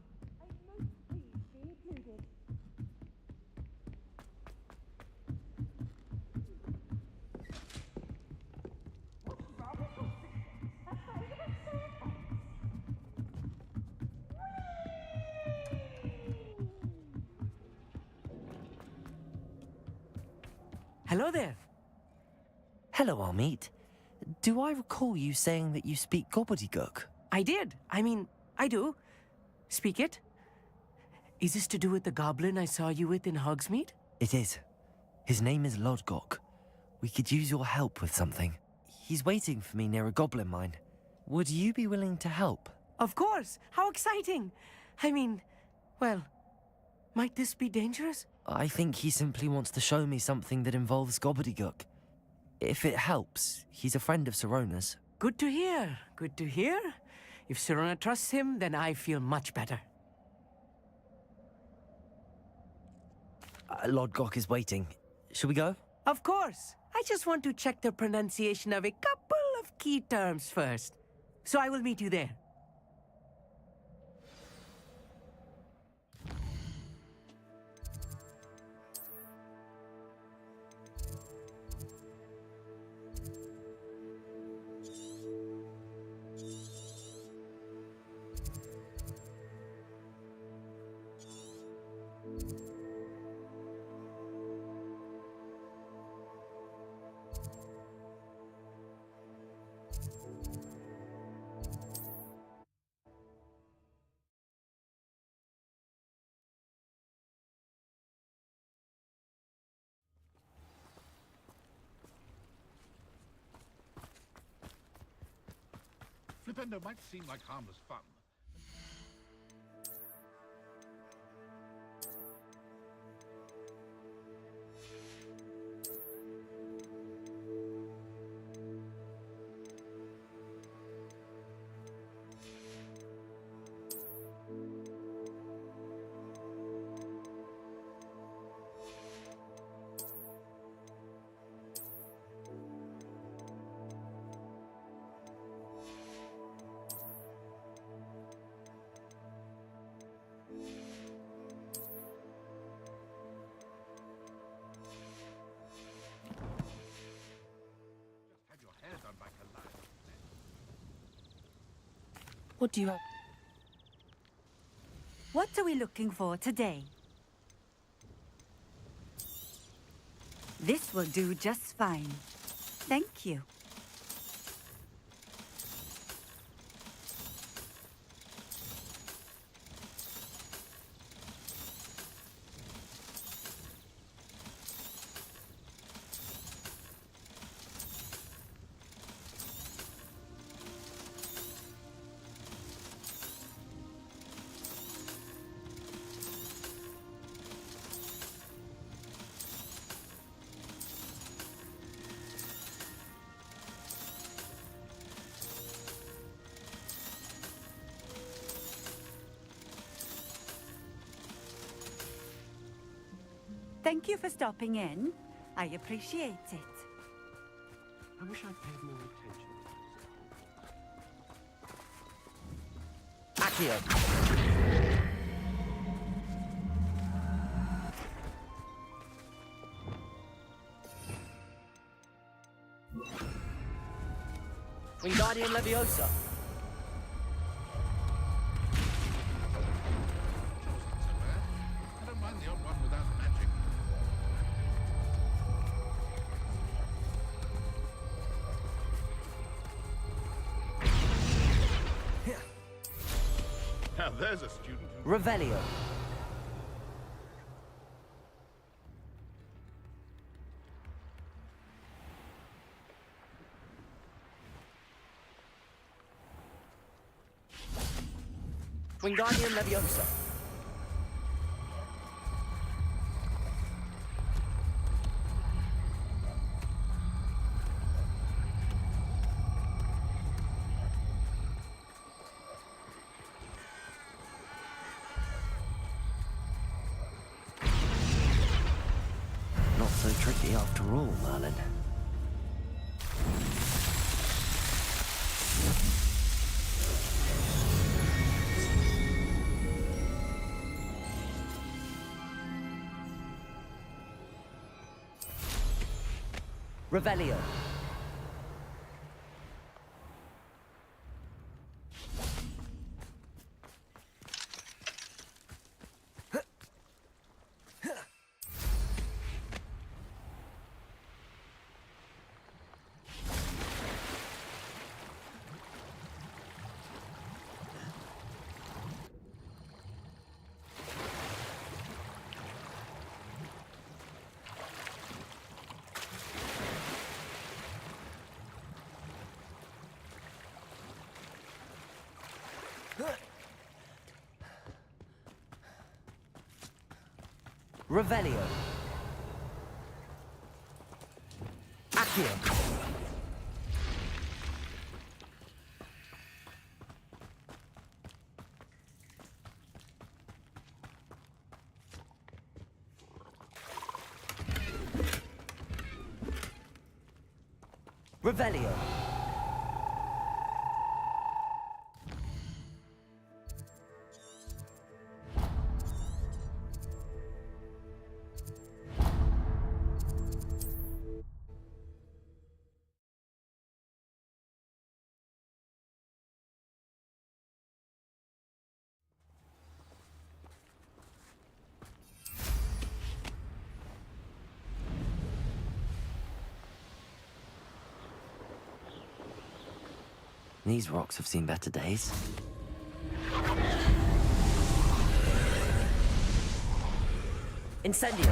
Hello there. Hello, Amit. Do I recall you saying that you speak gobbledygook? I did. I mean, I do. Speak it. Is this to do with the goblin I saw you with in Hogsmeade? It is. His name is Lodgok. We could use your help with something. He's waiting for me near a goblin mine. Would you be willing to help? Of course. How exciting. I mean, well, might this be dangerous? I think he simply wants to show me something that involves gobbledygook. If it helps, he's a friend of Sirona's. Good to hear. Good to hear. If Sirona trusts him, then I feel much better. Lodgok is waiting. Shall we go? Of course. I just want to check the pronunciation of a couple of key terms first. So I will meet you there. Flipendo might seem like harmless fun. What do you have? What are we looking for today? This will do just fine. Thank you. Thank you for stopping in. I appreciate it. I wish I'd paid more attention. Accio! Wingardium Leviosa. I don't mind the odd one without magic. Now there's a student who... Revelio. Wingardium Leviosa. Not so tricky after all, Merlin. Revelio. Revelio. Accio. Revelio. These rocks have seen better days. Incendio!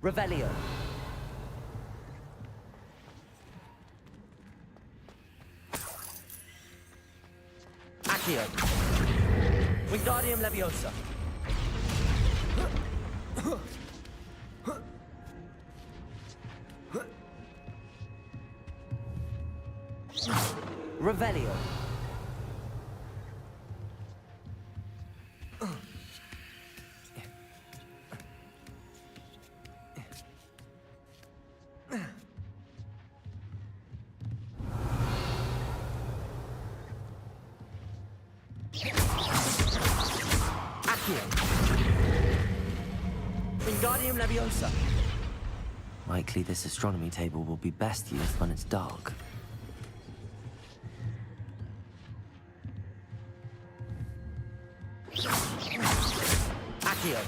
Revelio! Accio! Wingardium Leviosa! Revelio! Wingardium Leviosa! Likely this astronomy table will be best used when it's dark. Accio!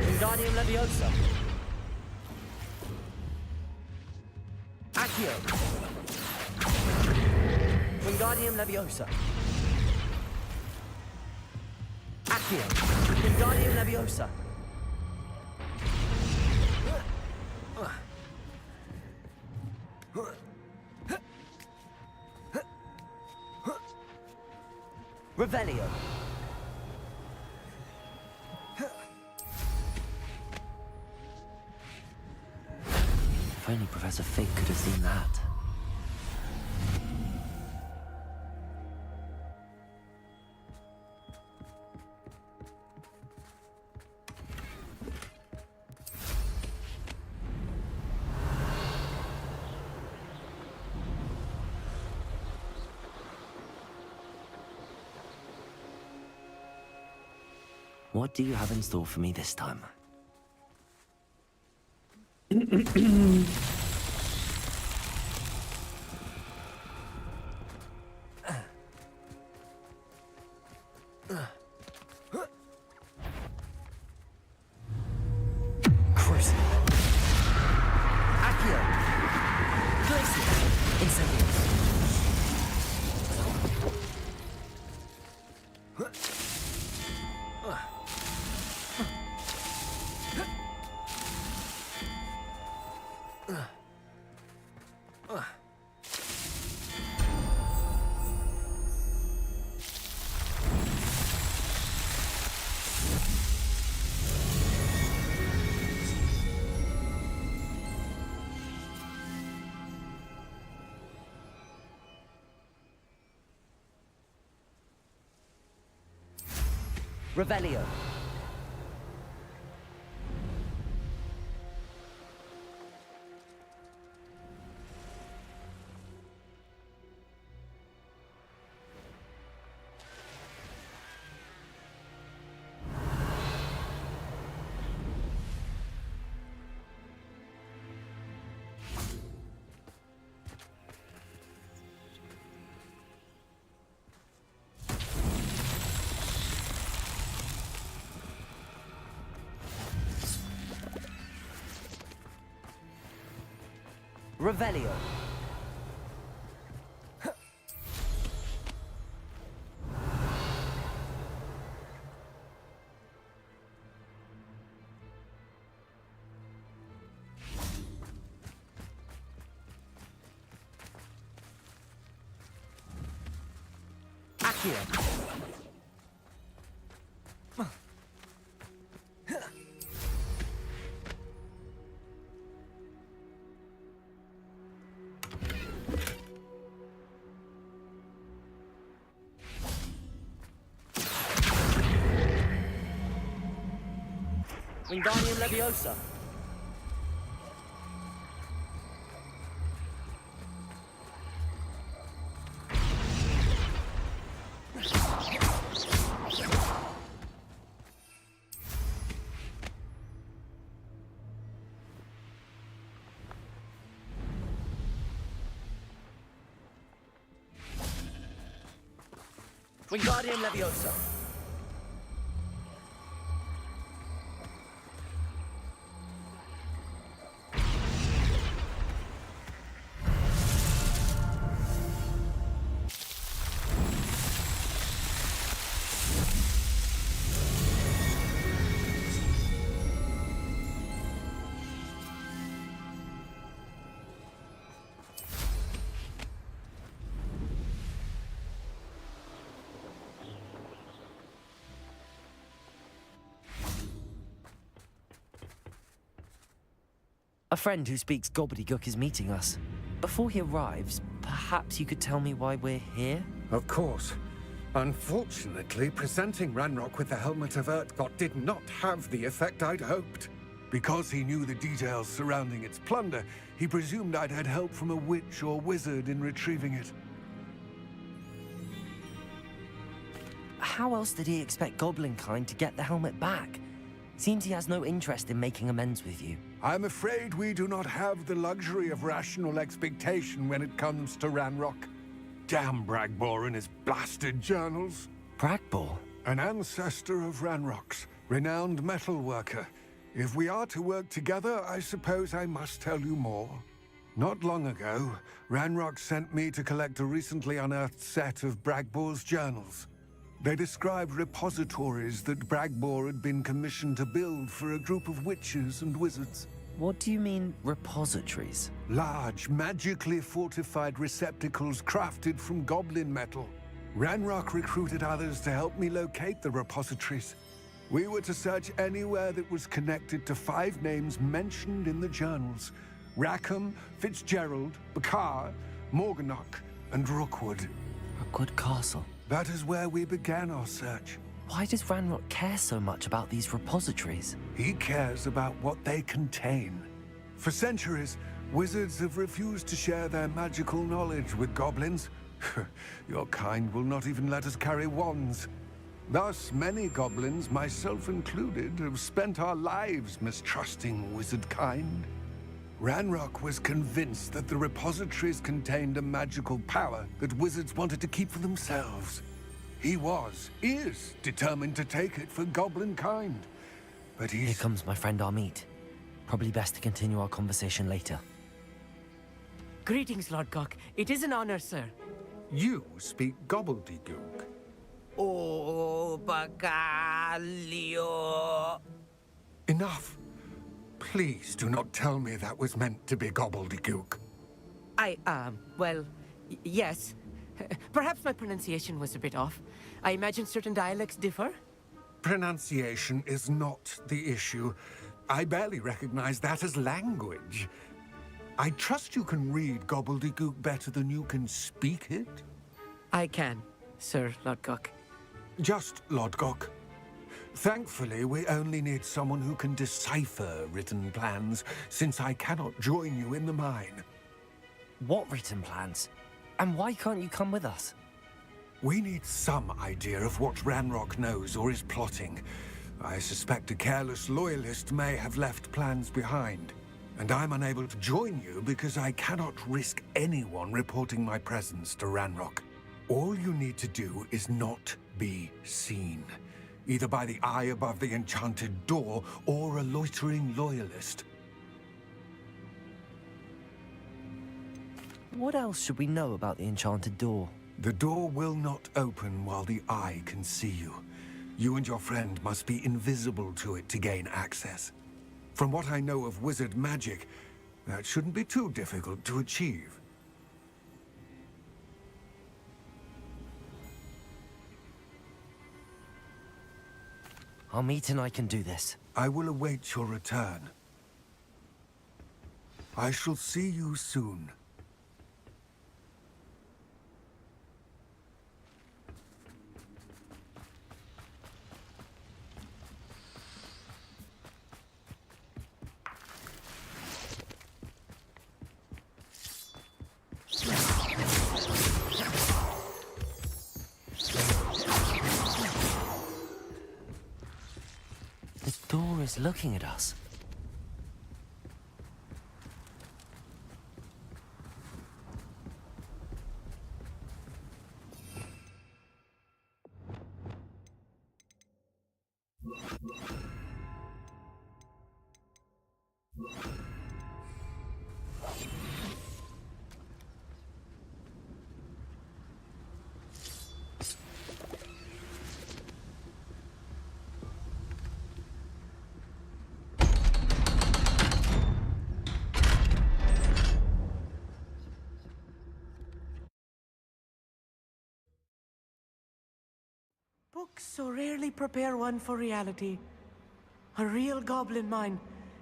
Wingardium Leviosa! Accio! Wingardium Leviosa! Accio! Wingardium Leviosa! Revelio! If only Professor Fig could have seen that. What do you have in store for me this time? Crucible. Accio. Glacius. Incendius. Revelio. Revelio. Accio. Wingardium Leviosa. Wingardium Leviosa. A friend who speaks gobbledygook is meeting us. Before he arrives, perhaps you could tell me why we're here? Of course. Unfortunately, presenting Ranrock with the Helmet of Urtkot did not have the effect I'd hoped. Because he knew the details surrounding its plunder, he presumed I'd had help from a witch or wizard in retrieving it. How else did he expect Goblinkind to get the helmet back? Seems he has no interest in making amends with you. I'm afraid we do not have the luxury of rational expectation when it comes to Ranrock. Damn Bragbor and his blasted journals. Bragbor? An ancestor of Ranrock's, renowned metalworker. If we are to work together, I suppose I must tell you more. Not long ago, Ranrock sent me to collect a recently unearthed set of Bragbor's journals. They described repositories that Bragbor had been commissioned to build for a group of witches and wizards. What do you mean, repositories? Large, magically fortified receptacles crafted from goblin metal. Ranrock recruited others to help me locate the repositories. We were to search anywhere that was connected to 5 names mentioned in the journals: Rackham, Fitzgerald, Bakar, Morganach, and Rookwood. Rookwood Castle. That is where we began our search. Why does Ranrock care so much about these repositories? He cares about what they contain. For centuries, wizards have refused to share their magical knowledge with goblins. Your kind will not even let us carry wands. Thus, many goblins, myself included, have spent our lives mistrusting wizard kind. Ranrock was convinced that the repositories contained a magical power that wizards wanted to keep for themselves. He is determined to take it for goblin kind. But Here comes my friend Amit. Probably best to continue our conversation later. Greetings, Lord Gok. It is an honor, sir. You speak gobbledygook. Oh, Bagalio. Enough. Please do not tell me that was meant to be gobbledygook. Well, yes. Perhaps my pronunciation was a bit off. I imagine certain dialects differ? Pronunciation is not the issue. I barely recognize that as language. I trust you can read gobbledygook better than you can speak it? I can, Sir Lord Gok. Just Lord Gok. Thankfully, we only need someone who can decipher written plans, since I cannot join you in the mine. What written plans? And why can't you come with us? We need some idea of what Ranrock knows or is plotting. I suspect a careless loyalist may have left plans behind. And I'm unable to join you because I cannot risk anyone reporting my presence to Ranrock. All you need to do is not be seen. Either by the eye above the enchanted door, or a loitering loyalist. What else should we know about the enchanted door? The door will not open while the eye can see you. You and your friend must be invisible to it to gain access. From what I know of wizard magic, that shouldn't be too difficult to achieve. Armit and I can do this. I will await your return. I shall see you soon. The door is looking at us. Books so rarely prepare one for reality. A real goblin mine.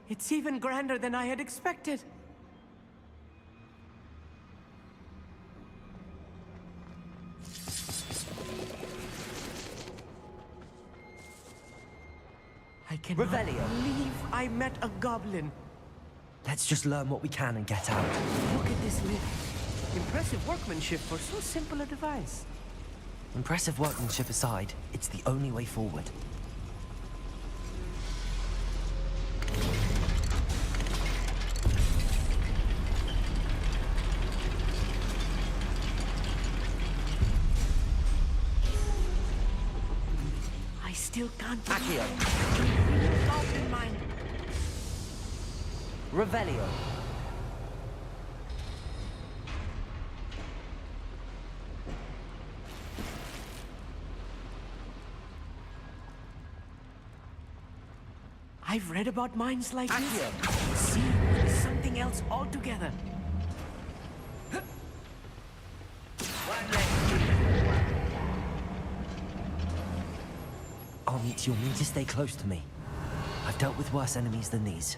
It's even grander than I had expected. I cannot Revelio. believe I met a goblin. Let's just learn what we can and get out. Look at this lift. Impressive workmanship for so simple a device. Impressive workmanship aside, it's the only way forward. I still can't Accio. believe goblin mine. Revelio. I've read about mines like this. See, it's something else altogether. Armit, you'll need to stay close to me. I've dealt with worse enemies than these.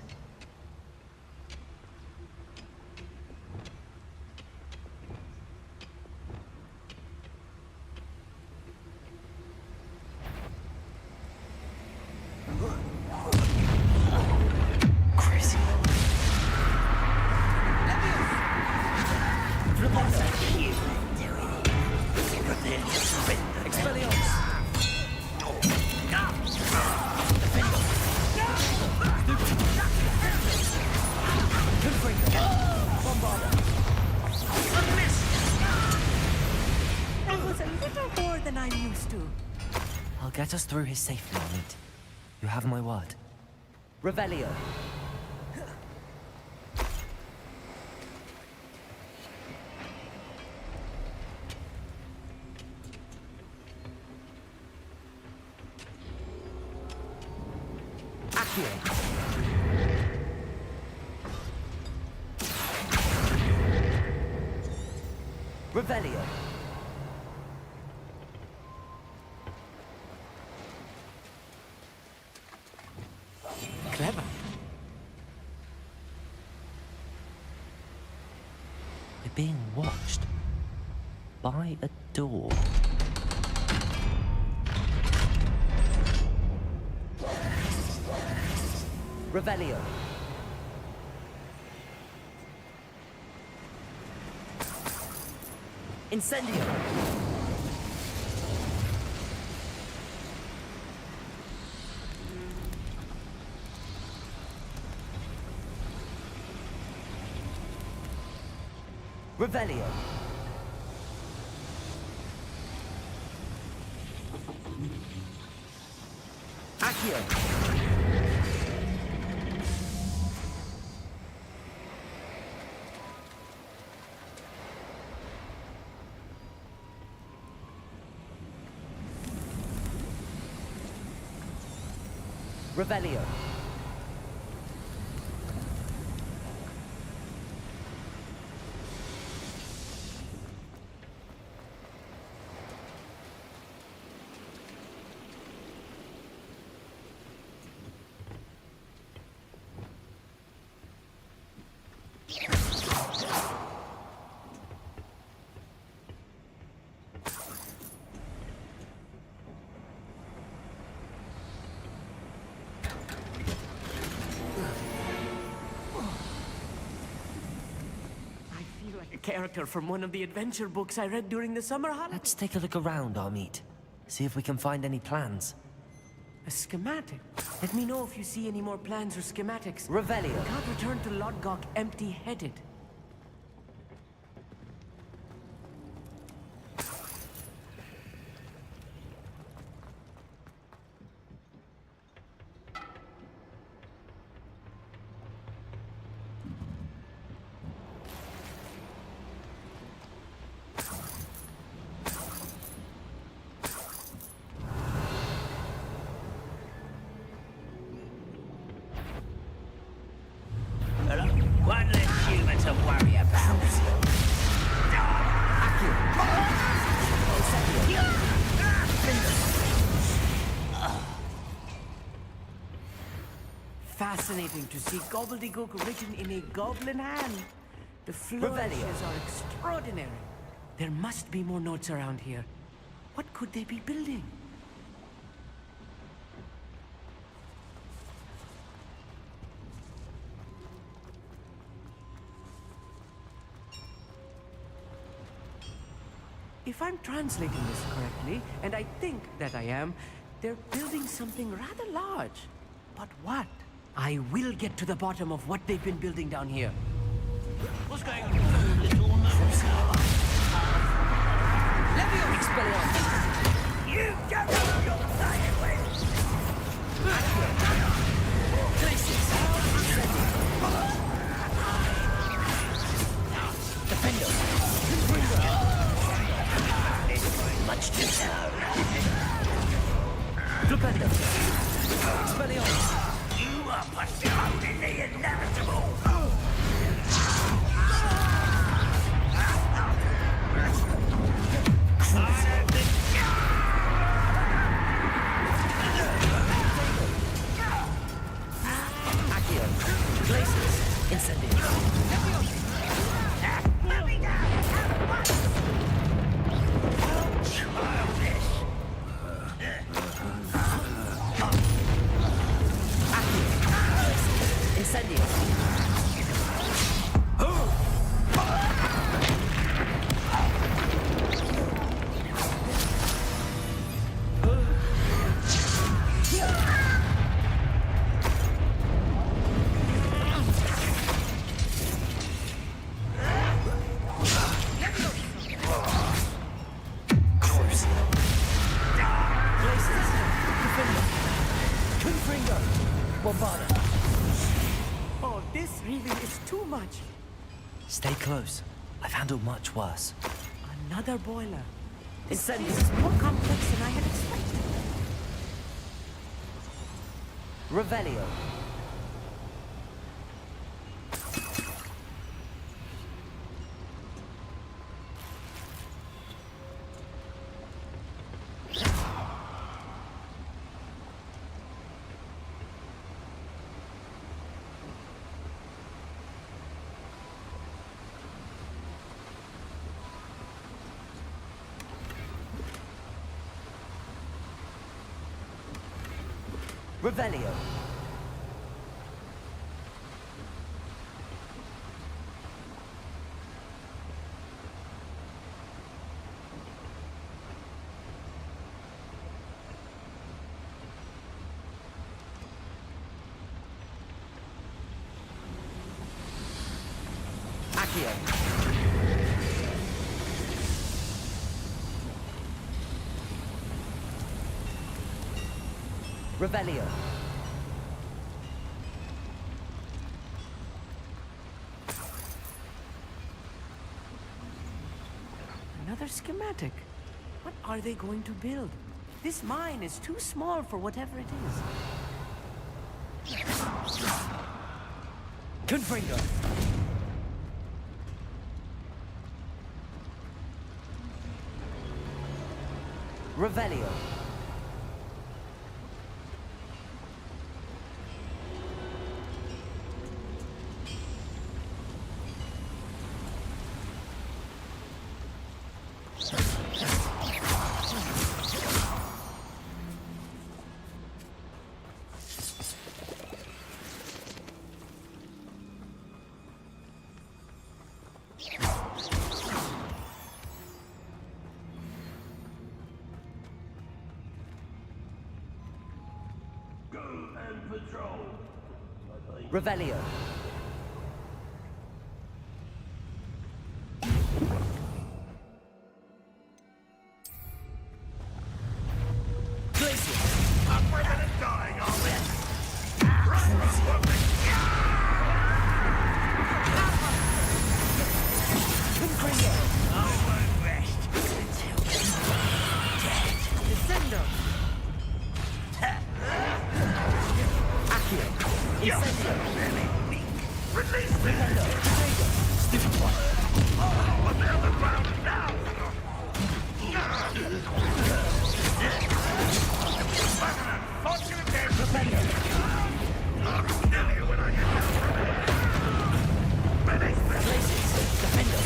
That was a little more than I'm used to. I'll get us through his safely, Armit. You have my word. Revelio. Accio. Revelio. Clever. We're being watched by a door. Revelio. Incendio. Revelio. Accio. Revelio. Character from one of the adventure books I read during the summer holiday. Let's take a look around, Amit. See if we can find any plans. A schematic? Let me know if you see any more plans or schematics. Revelio. We can't return to Lodgok empty-headed. One less human to worry about. Fascinating to see gobbledygook written in a goblin hand. The flourishes are extraordinary. There must be more notes around here. What could they be building? If I'm translating this correctly, and I think that I am, they're building something rather large. But what? I will get to the bottom of what they've been building down here. What's going on, little Levio Expelliarmus! You don't know what you're playing with! Defender! Much detail. Defender! Expelliarmus! You are postponing the inevitable! Accio! Glacius! Incendio! Oh, this really is too much. Stay close. I've handled much worse. Another boiler. This is more complex than I had expected. Revelio. Revelio. Accio. Revelio. Another schematic. What are they going to build? This mine is too small for whatever it is. Confringo. Revelio. Revelio. Glacier. We're gonna die, are we? Right, Confringo. I won't rest until Descendo. Accio. Incendio. Release me! Stupid one. Oh, I'm on the ground now! Unfortunate death. I'll kill you when I get down. Release me! Glaciers. Defender.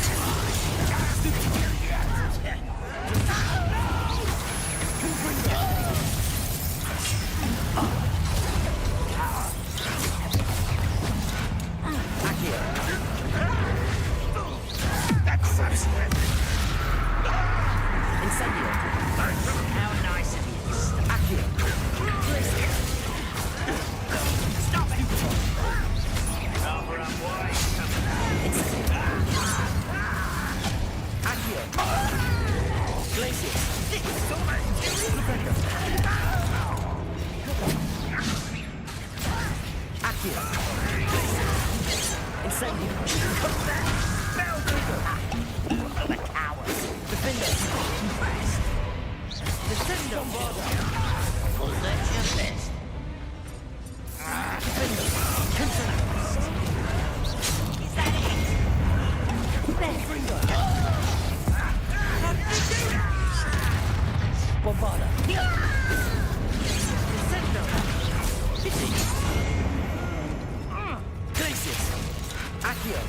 Stupid. Incendio. How nice of you. Accio. Glacier. Stop it! Cover up wide. Incendio. Accio. Glacier. Defender. Accio. Incendio. The cowards. Defender. Descendo. Was that your best? Defender. Contest. Is that it? Confringo. Bombarda. Descendo. Glaciers. Accio.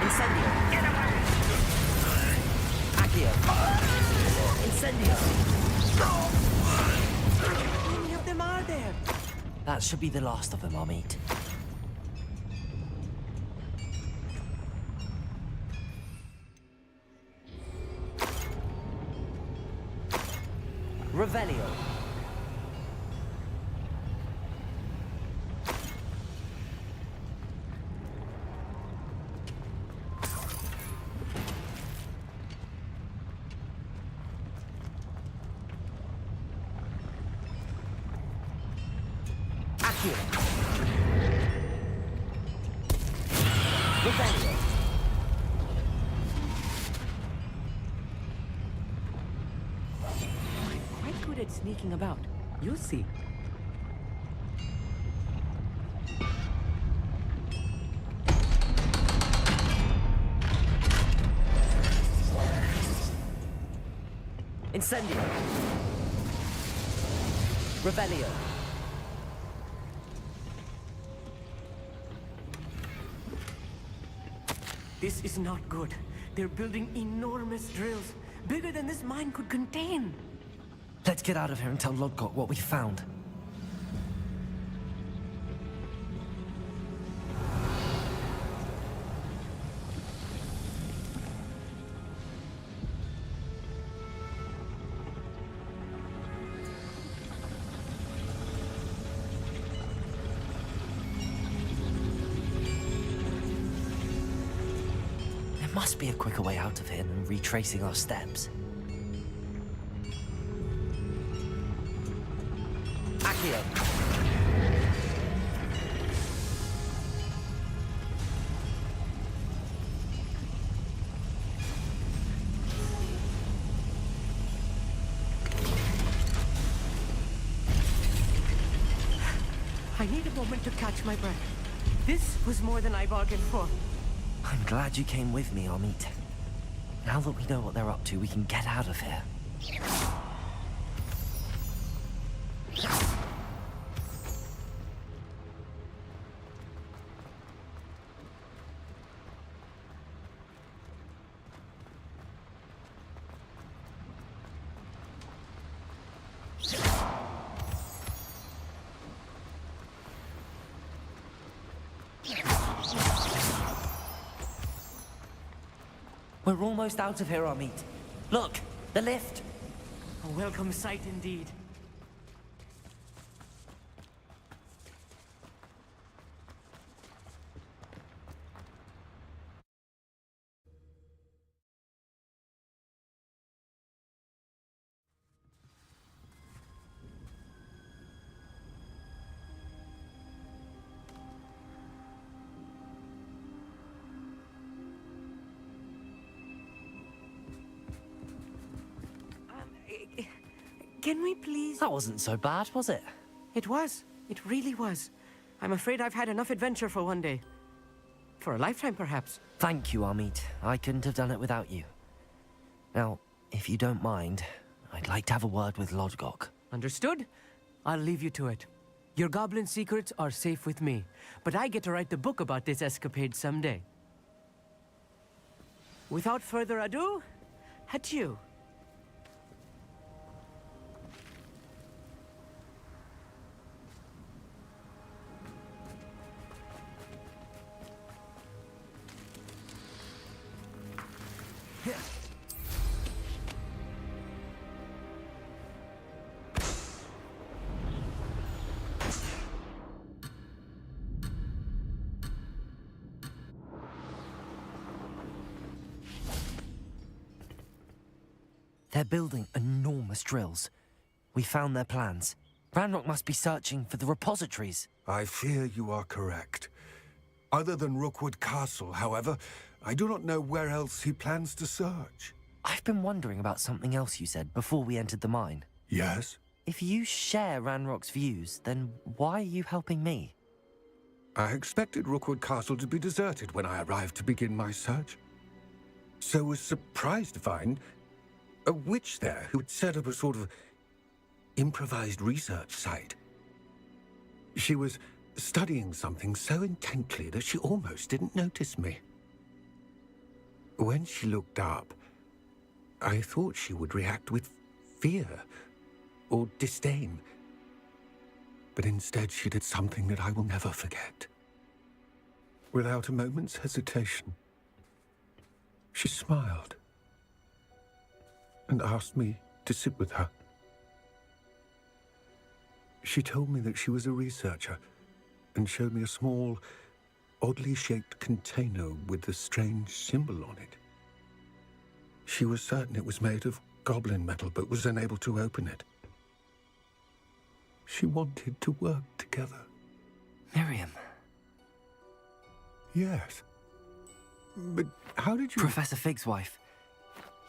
Incendio. Accio. Incendio. How many of them are there? That should be the last of them, I'll meet. Revelio. Accio. Revelio. Quite good at sneaking about. You'll see. Incendio. Revelio. This is not good. They're building enormous drills, bigger than this mine could contain. Let's get out of here and tell Lodgok what we found. There must be a quicker way out of here than retracing our steps. Accio. I need a moment to catch my breath. This was more than I bargained for. I'm glad you came with me, Amit. Now that we know what they're up to, we can get out of here. We're almost out of here, Amit. Look, the lift. A welcome sight indeed. Can we please... That wasn't so bad, was it? It was. It really was. I'm afraid I've had enough adventure for one day. For a lifetime, perhaps. Thank you, Amit. I couldn't have done it without you. Now, if you don't mind, I'd like to have a word with Lodgok. Understood? I'll leave you to it. Your goblin secrets are safe with me, but I get to write the book about this escapade someday. Without further ado, adieu. They're building enormous drills. We found their plans. Ranrock must be searching for the repositories. I fear you are correct. Other than Rookwood Castle, however, I do not know where else he plans to search. I've been wondering about something else you said before we entered the mine. Yes? If you share Ranrock's views, then why are you helping me? I expected Rookwood Castle to be deserted when I arrived to begin my search. So was surprised to find a witch there who had set up a sort of improvised research site. She was studying something so intently that she almost didn't notice me. When she looked up, I thought she would react with fear or disdain. But instead she did something that I will never forget. Without a moment's hesitation, she smiled and asked me to sit with her. She told me that she was a researcher and showed me a small, oddly shaped container with a strange symbol on it. She was certain it was made of goblin metal, but was unable to open it. She wanted to work together. Miriam. Yes. But how did you... Professor Fig's wife.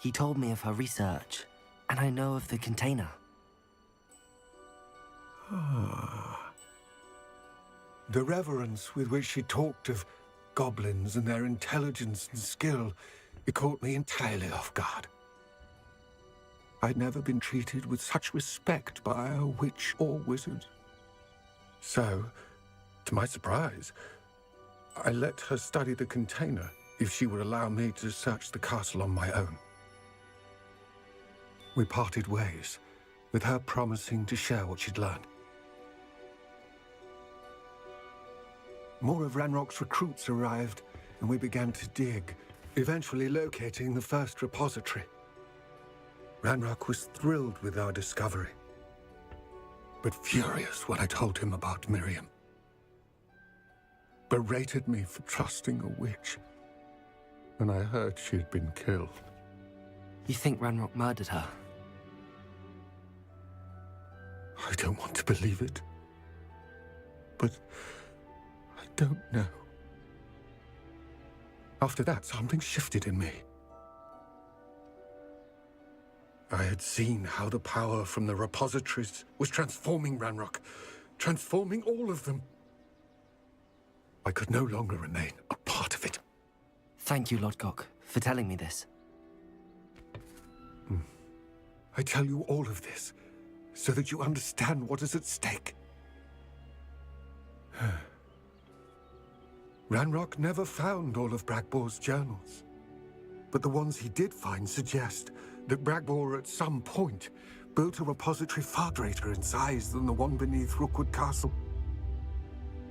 He told me of her research, and I know of the container. Ah. The reverence with which she talked of goblins and their intelligence and skill, it caught me entirely off guard. I'd never been treated with such respect by a witch or wizard. So, to my surprise, I let her study the container if she would allow me to search the castle on my own. We parted ways, with her promising to share what she'd learned. More of Ranrock's recruits arrived, and we began to dig, eventually locating the first repository. Ranrock was thrilled with our discovery, but furious when I told him about Miriam. Berated me for trusting a witch, and I heard she had been killed. You think Ranrock murdered her? I don't want to believe it, but I don't know. After that, something shifted in me. I had seen how the power from the repositories was transforming Ranrock, transforming all of them. I could no longer remain a part of it. Thank you, Lodgok, for telling me this. I tell you all of this so that you understand what is at stake. Ranrock never found all of Bragbor's journals, but the ones he did find suggest that Bragbor at some point built a repository far greater in size than the one beneath Rookwood Castle.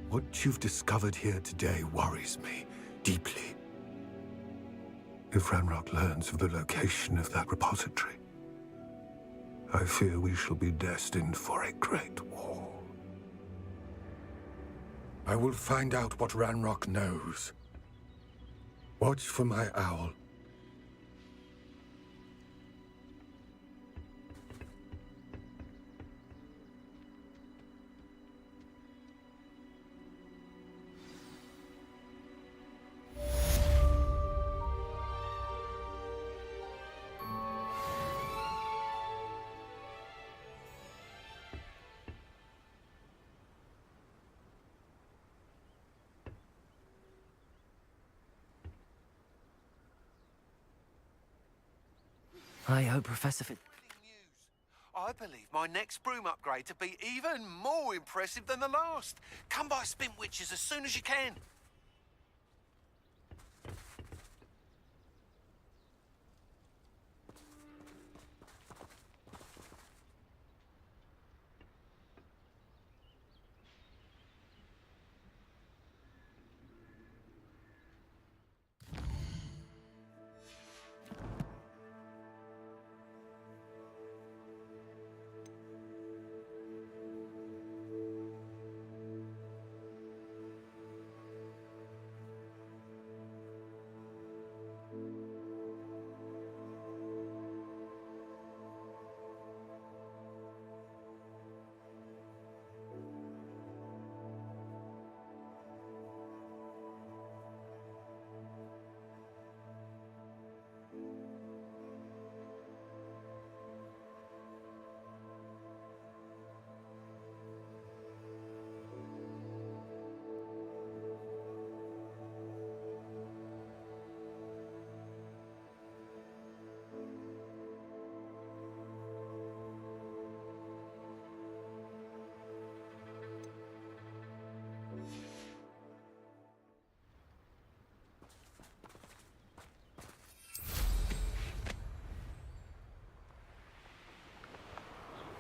What you've discovered here today worries me deeply. If Ranrock learns of the location of that repository, I fear we shall be destined for a great war. I will find out what Ranrock knows. Watch for my owl. I hope Professor I believe my next broom upgrade to be even more impressive than the last. Come by Spin Witches as soon as you can.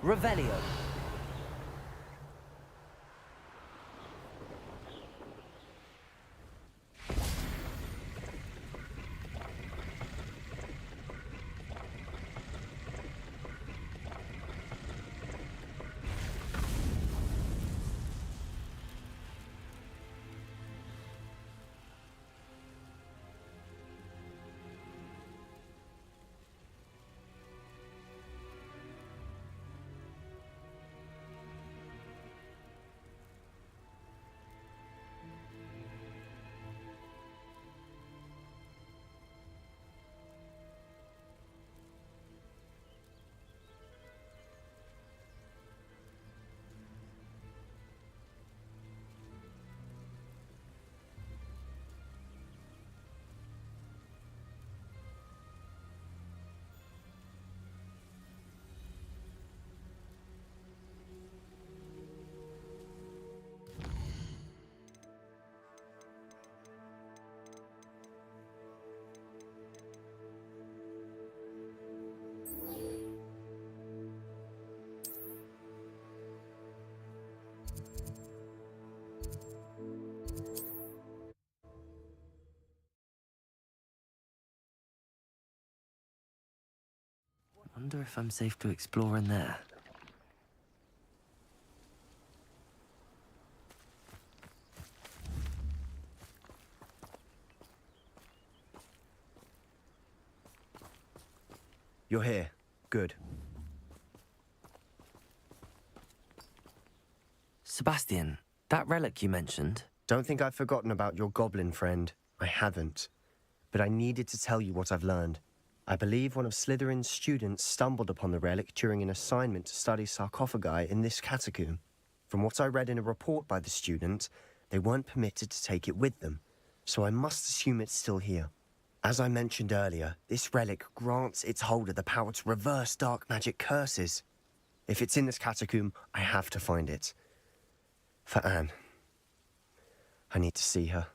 Revelio. Wonder if I'm safe to explore in there. You're here. Good. Sebastian, that relic you mentioned. Don't think I've forgotten about your goblin friend. I haven't. But I needed to tell you what I've learned. I believe one of Slytherin's students stumbled upon the relic during an assignment to study sarcophagi in this catacomb. From what I read in a report by the student, they weren't permitted to take it with them, so I must assume it's still here. As I mentioned earlier, this relic grants its holder the power to reverse dark magic curses. If it's in this catacomb, I have to find it. For Anne. I need to see her.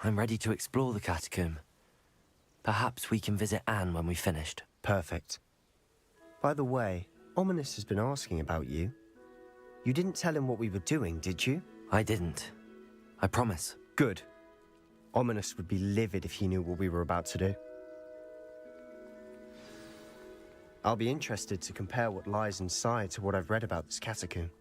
I'm ready to explore the catacomb. Perhaps we can visit Anne when we've finished. Perfect. By the way, Ominous has been asking about you. You didn't tell him what we were doing, did you? I didn't. I promise. Good. Ominous would be livid if he knew what we were about to do. I'll be interested to compare what lies inside to what I've read about this catacomb.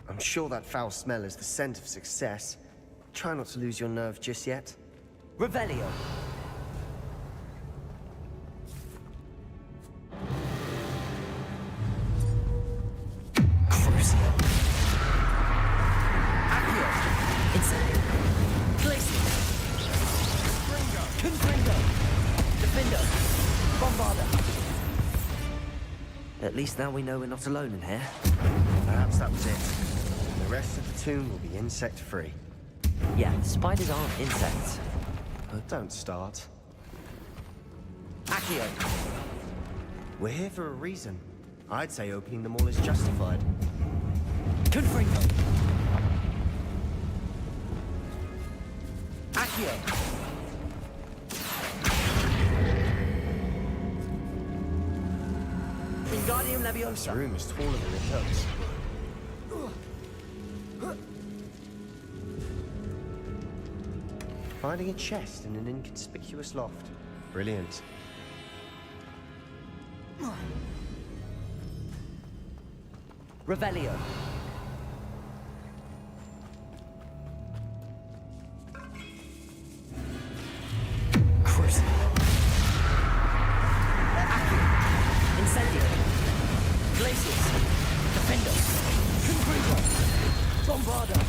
I'm sure that foul smell is the scent of success. Try not to lose your nerve just yet. Revelio. Crucio. Accio. Insane. Glacius. Confringo. Defendo. Bombarda. At least now we know we're not alone in here. Perhaps that was it. The rest of the tomb will be insect-free. Yeah, spiders aren't insects. Don't start. Accio. We're here for a reason. I'd say opening them all is justified. Confringo. Accio. Wingardium Leviosa. This room is taller than it looks. Finding a chest in an inconspicuous loft. Brilliant. Revelio. Crucio. Accio. Incendio. Glacius. Defendo. Confringo. Bombarda.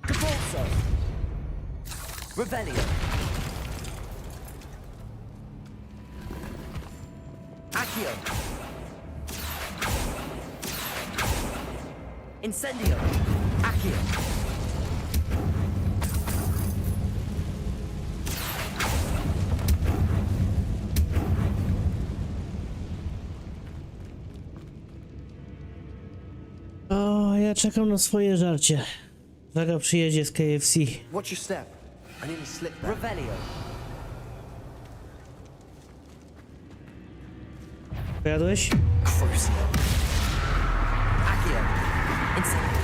Cabolso. Revelio. Accio. Incendio. Accio. O, ja czekam na swoje żarcie. Waga przyjedzie z KFC. Watch your step. I nearly slipped there. Revelio. Pojadłeś? Crucio. Accio. Incendio.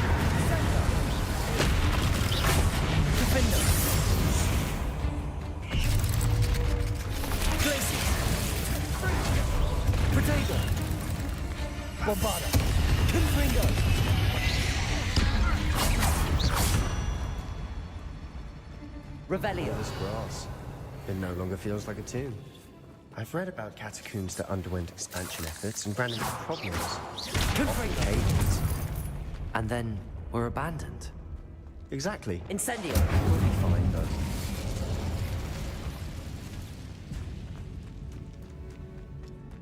Defender. Glacius. Protego. Bombarda. Confringo. Revelio. This brass. It no longer feels like a tomb. I've read about catacombs that underwent expansion efforts and ran into problems. Complicated. And then were abandoned. Exactly. Incendio. We'll be fine, though.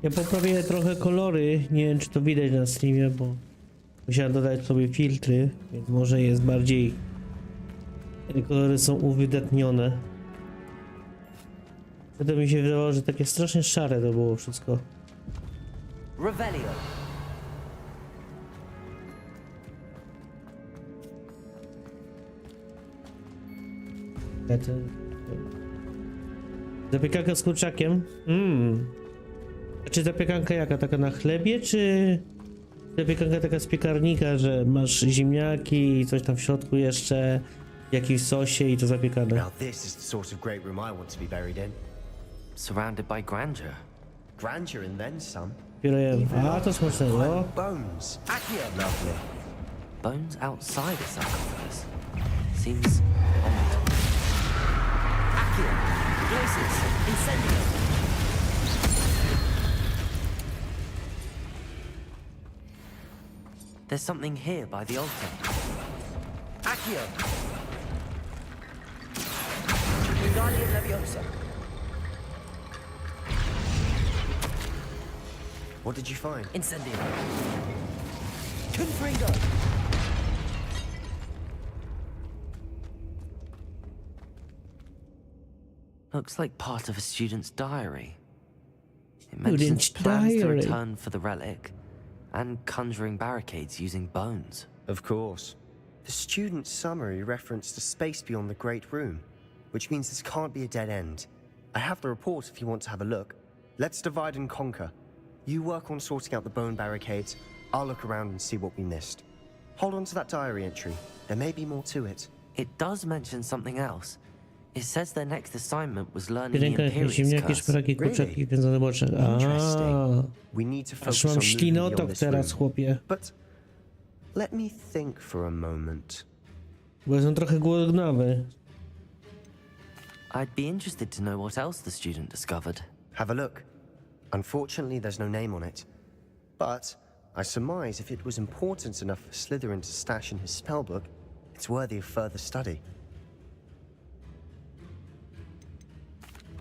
Ja poprawię trochę kolory, nie wiem czy to widać na streamie, bo musiałem dodać sobie filtry, więc może jest bardziej... Kolory są uwydatnione. Wtedy mi się wydawało, że takie strasznie szare to było wszystko. Revelio. Zapiekanka z kurczakiem. A czy zapiekanka jaka? Taka na chlebie, czy zapiekanka taka z piekarnika, że masz ziemniaki i coś tam w środku jeszcze, w jakimś sosie i to zapiekane? Now this is the sort of great room I want to be buried in. Surrounded by grandeur. Grandeur and then some. Dopiero jem. A, to smacznego. Bones. Accio. Lovely. Bones outside a sarcophagus. Seems odd. Accio. Glacius. Incendio. There's something here by the altar. Accio. Wingardium Leviosa. What did you find? Incendio. Confringo. Looks like part of a student's diary. It mentions Student's plans to diary. return for the relic and conjuring barricades using bones. Of course. The student's summary referenced a space beyond the Great Room, which means this can't be a dead end. I have the report if you want to have a look. Let's divide and conquer. You work on sorting out the bone barricades. I'll look around and see what we missed. Hold on to that diary entry. There may be more to it. It does mention something else. It says their next assignment was learning the Pielęgna jakieś Imperius ziemniaki, curse. szparagi, kurczaki, wędzone bocze. Interesting. We need to Aż focus mam on moving ślinotok beyond this teraz, room. chłopie. But let me think for a moment. Bo jestem trochę głodnawy. I'd be interested to know what else the student discovered. Have a look. Unfortunately, there's no name on it. But I surmise if it was important enough for Slytherin to stash in his spellbook, it's worthy of further study.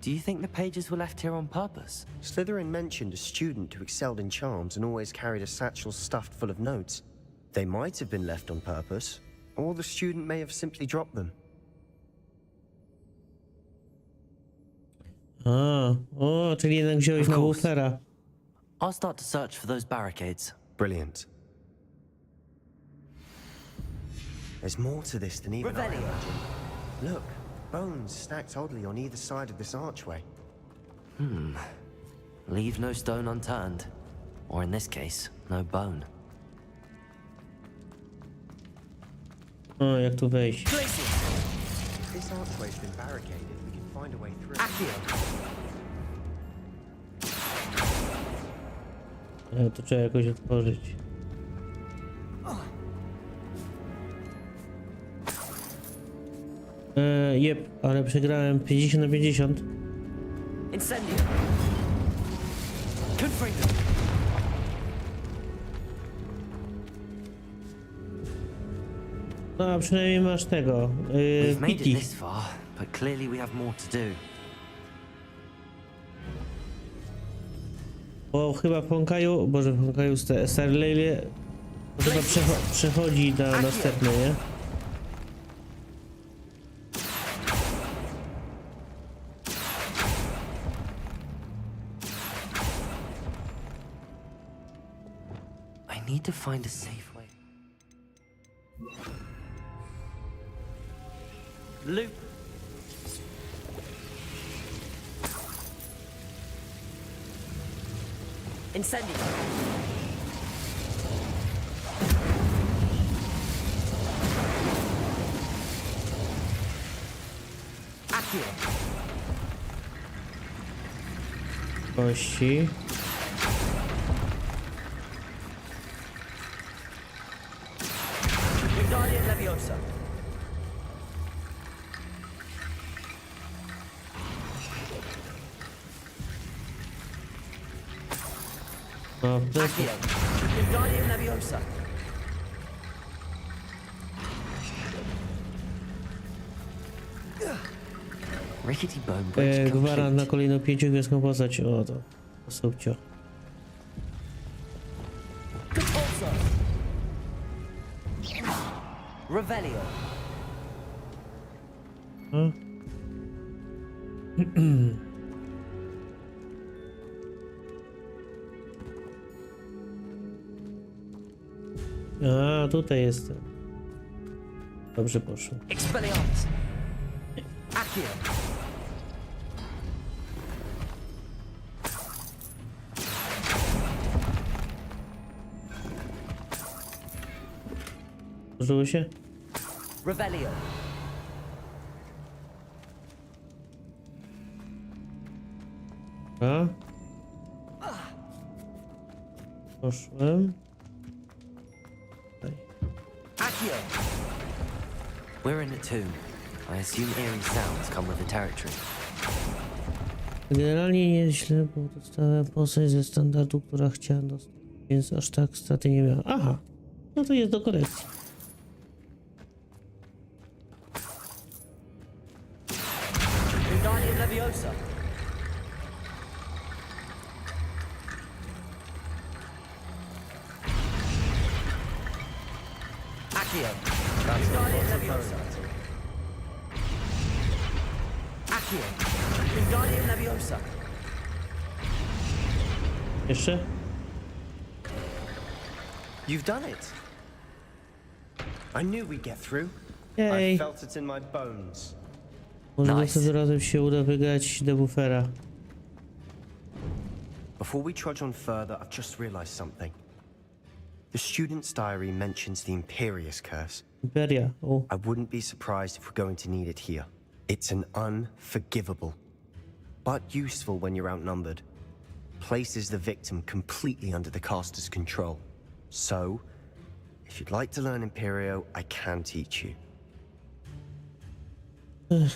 Do you think the pages were left here on purpose? Slytherin mentioned a student who excelled in charms and always carried a satchel stuffed full of notes. They might have been left on purpose, or the student may have simply dropped them. O, czyli jednak wziąłeś Of na course. Woofera. I'll start to search for those barricades. Brilliant. There's more to this than even I Revelio. imagined. Look, bones stacked oddly on either side of this archway. Leave no stone unturned. Or in this case, no bone. O, jak tu wejść? If this archway's been barricaded, we can find a way through. To trzeba jakoś otworzyć. Jep, ale przegrałem 50 na 50. Incendio. Confringo. No, a przynajmniej masz tego. We've made it Pity. this far, but clearly we have more to do. Bo chyba w Honkaju, boże w Honkaju Starlale chyba przechodzi na następne, nie? I need to find a safe way. Loop. Incendio. kości. Wingardium Leviosa. No, to jest... Accio. Wingardium Leviosa. Rickety bone bridge Gwarant complete. na kolejną 5-gwiazdką postać. O, to subcio. Repulsor. Revelio. A, tutaj jestem. Dobrze poszło. Expelliarmus. Accio. Złożyło się? Revelio. A? Poszłem. Accio. We're in a tomb. I assume eerie sounds come with the territory. Generalnie nieźle, bo dostałem postać ze standardu, która chciałem dostać, więc aż tak straty nie miałem. Aha, no to jest do korekcji. Wingardium Leviosa. Accio. Wingardium Leviosa. Accio. Wingardium Leviosa. Jeszcze? You've done it. I knew we'd get through. Yay. I felt it in my bones. Może Nice. następnym razem się uda wygrać debuffera. Before we trudge on further, I've just realized something. The student's diary mentions the Imperius curse. Imperia. O, I wouldn't be surprised if we're going to need it here. It's an unforgivable, but useful when you're outnumbered. Places the victim completely under the caster's control. So, if you'd like to learn Imperio, I can teach you.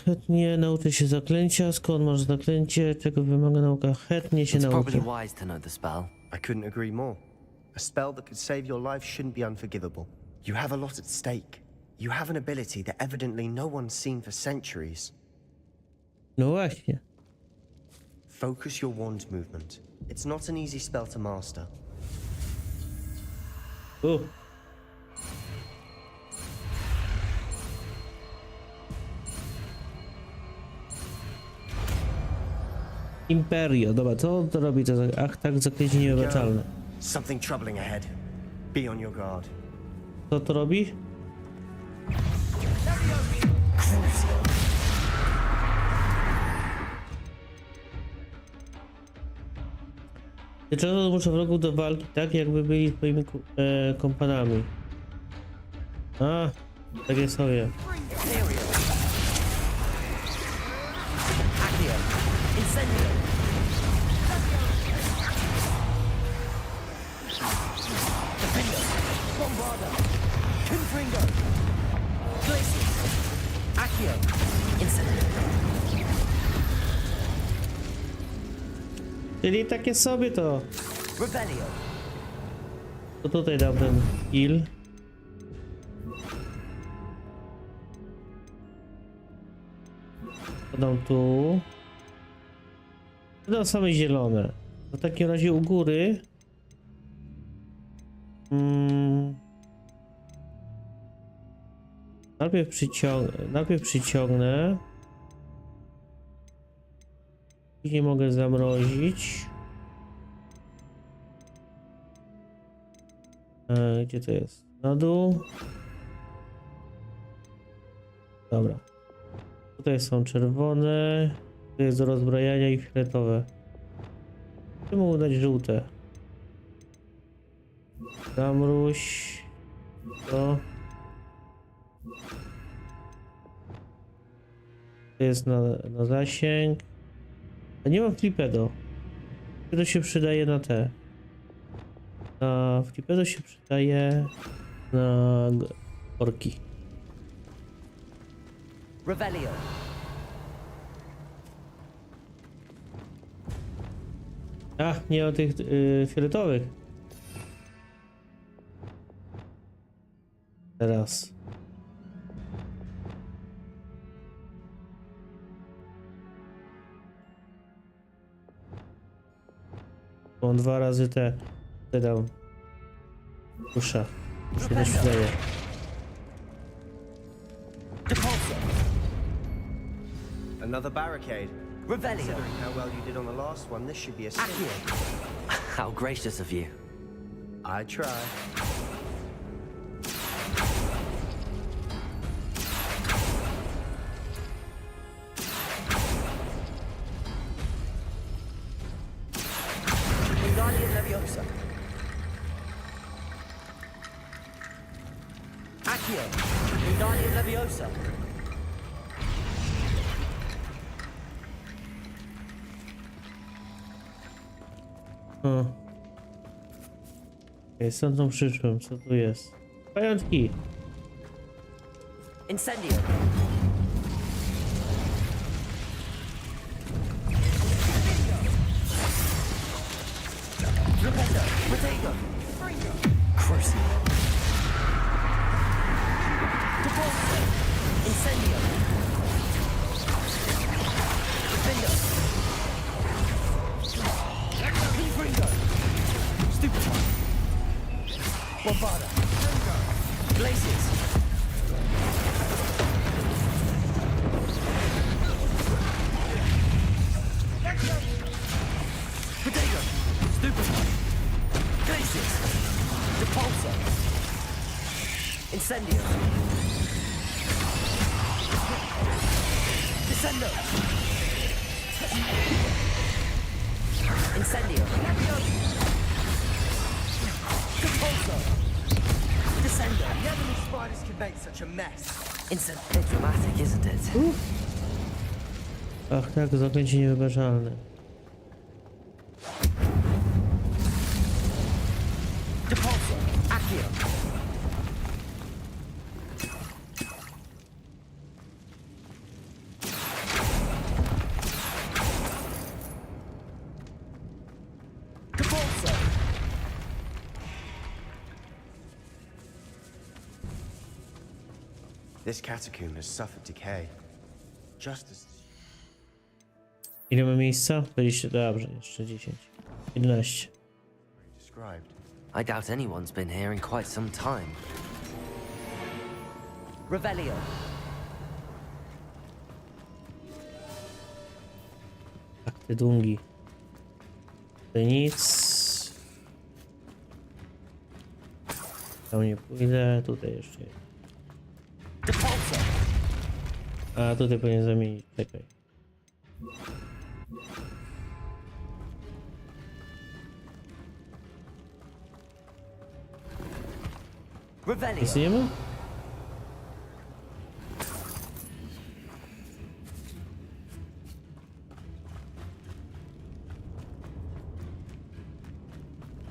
chętnie nauczę się zaklęcia. Skąd masz zaklęcie? Czego wymaga nauka? Chętnie się It's nauczę. probably wise to know the spell. I couldn't agree more. A spell that could save your life shouldn't be unforgivable. You have a lot at stake. You have an ability that evidently no one's seen for centuries. No właśnie. Focus your wand movement. It's not an easy spell to master. Imperio. Dobra, co to robi? To ach, tak, zaklęcie niewybaczalne. Something troubling ahead. Be on your guard. Co to robi? Często zmusza wrogów do walki tak, jakby byli twoimi kompanami. A, takie sobie. Accio. Incendio. Defendo. Bombarda. Confringo. Glacius. Accio. Incendio. Czyli takie sobie to. Revelio. To tutaj dam ten heal. Podam tu. Dam same zielone. W takim razie u góry. Najpierw przyciągnę. Później mogę zamrozić. Gdzie to jest? Na dół. Dobra. Tutaj są czerwone. Tu jest do rozbrajania i fioletowe. Tu mogę dać żółte. Zamróź. To. To jest na zasięg. A nie mam flipedo. To się przydaje na te. Na flipedo się przydaje na orki. Revelio. A, nie o tych fioletowych. Teraz. Mam 2 razy te dam. Kusza. Się też przydaje. Another barricade. Revelio. Considering how well you did on the last one, this should be a Accio. How gracious of you. I try. Wingardium Leviosa. Accio. Wingardium Leviosa. O. Okej, stąd tą przyszłem, co tu jest? Pajączki! Incendio. Rependo. Protego. Crucible. Depulso. Incendio. Defendo. Confringo. Stupefy. Bombada. Glacius. Protego. Stupefy. Glacius. Depulso. Incendio. Descendo. Incendio. Compulso. Descendo. Never knew spiders could make such a mess. Incendio. Bit dramatic, isn't it? Ach tak, zakończenie wybaczalne. Depulso. Accio. Compulso. This catacomb has suffered decay. Just as Ile ma miejsca? 20, dobrze, jeszcze 10. 11. described. I doubt anyone's been here in quite some time. Revelio. Tak, te dłungi. Tutaj nic. Tam nie pójdę, tutaj jeszcze. Depulso. A tutaj powinien zamienić, czekaj. Revelio. Nic nie ma?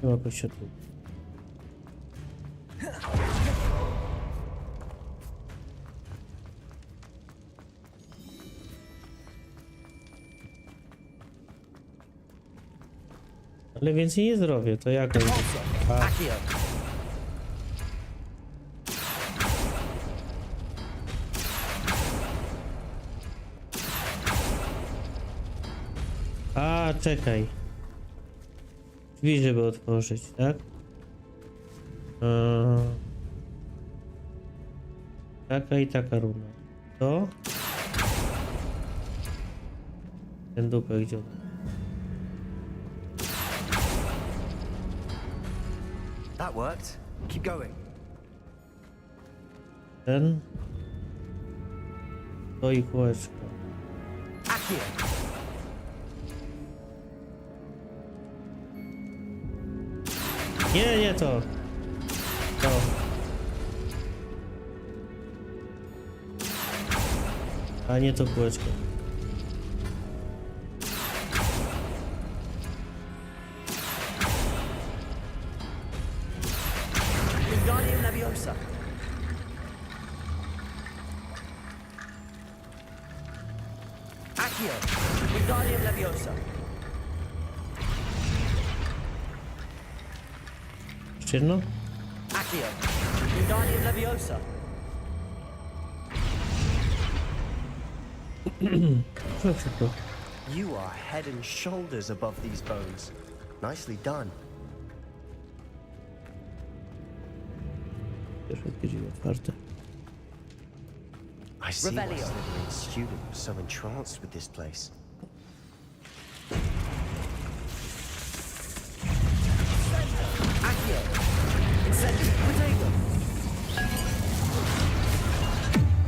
Nie ma pośrodku. Ale więcej nie zrobię, to jak on... A, Accio. a, czekaj. Drzwi, żeby otworzyć, tak? Taka i taka runa. To? Ten dupek gdzie on? That worked. Keep going. Ten? To i kółeczko. Accio. Nie, nie to. To. A nie to kółeczko. Wingardium Leviosa. Accio. Wingardium Leviosa. Jeszcze jedno? Accio. Wingardium Leviosa. Szybko. You are head and shoulders above these bones. Nicely done. Wszystkie drzwi otwarte. I see why Revelio. Slytherin's student was so entranced with this place. Accio. Incendio. Potato.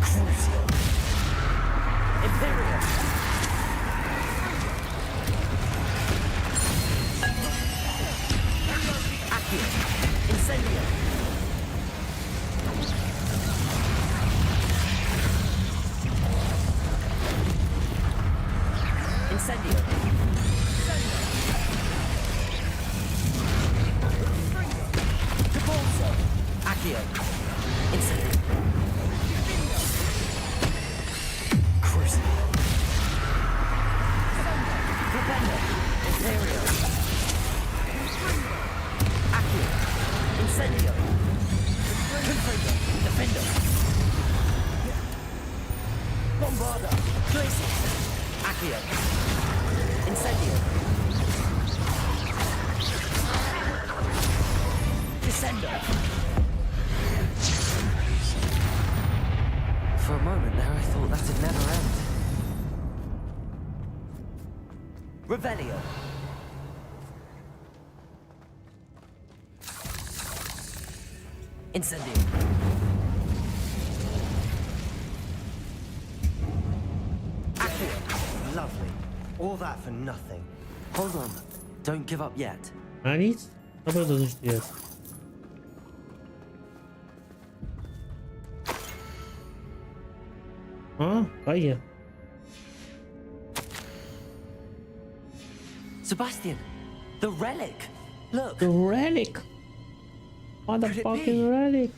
Crucio. Imperial. Accio. Incendio. Incendio. Debolso. Accio. Incendio. Crucio. Propendo. Imperio. Accio. Incendio. Confringo. Defendo. Bombarda. Glacius. Accio. Incendio. Descendo. For a moment there, I thought that'd never end. Revelio. Incendio. Accio. Lovely. All that for nothing. Hold on. Don't give up yet. A nic? Na pewno coś tu jest. O, fajnie. Sebastian, the relic. Look. The relic! Motherfucking relic!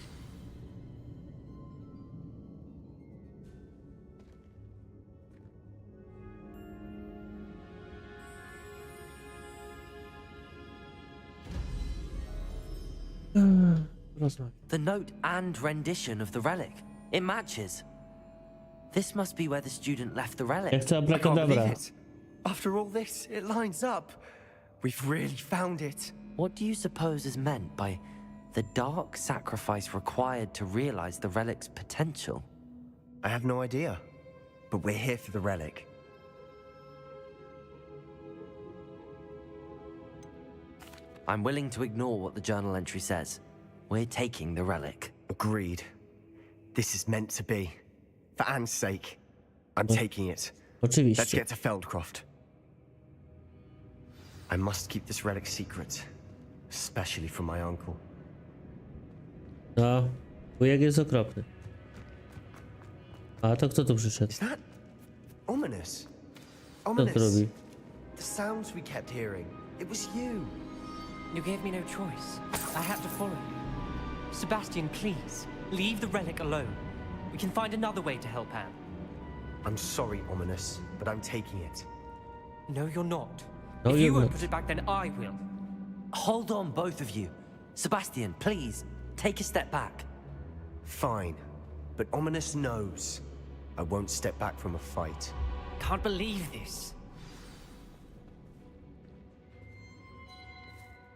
Rozmawiam. The note and rendition of the relic. It matches. This must be where the student left the relic. Jak chcę I can't believe abracadabra. it. After all this, it lines up. We've really found it. What do you suppose is meant by the dark sacrifice required to realize the relic's potential? I have no idea. But we're here for the relic. I'm willing to ignore what the journal entry says. We're taking the relic. Agreed. This is meant to be. For Anne's sake. I'm taking it. Oczywiście. Let's get to Feldcroft. I must keep this relic secret. Especially from my uncle. No, wujek jest okropny. A to kto tu przyszedł? Is that ominous? Co Ominous. tu robi? The sounds we kept hearing. It was you. You gave me no choice. I had to follow you. Sebastian, please, leave the relic alone. We can find another way to help Anne. I'm sorry, Ominous, but I'm taking it. No, you're not. No, if you're you won't not. put it back, then I will. Hold on, both of you. Sebastian, please, take a step back. Fine. But Ominous knows. I won't step back from a fight. Can't believe this.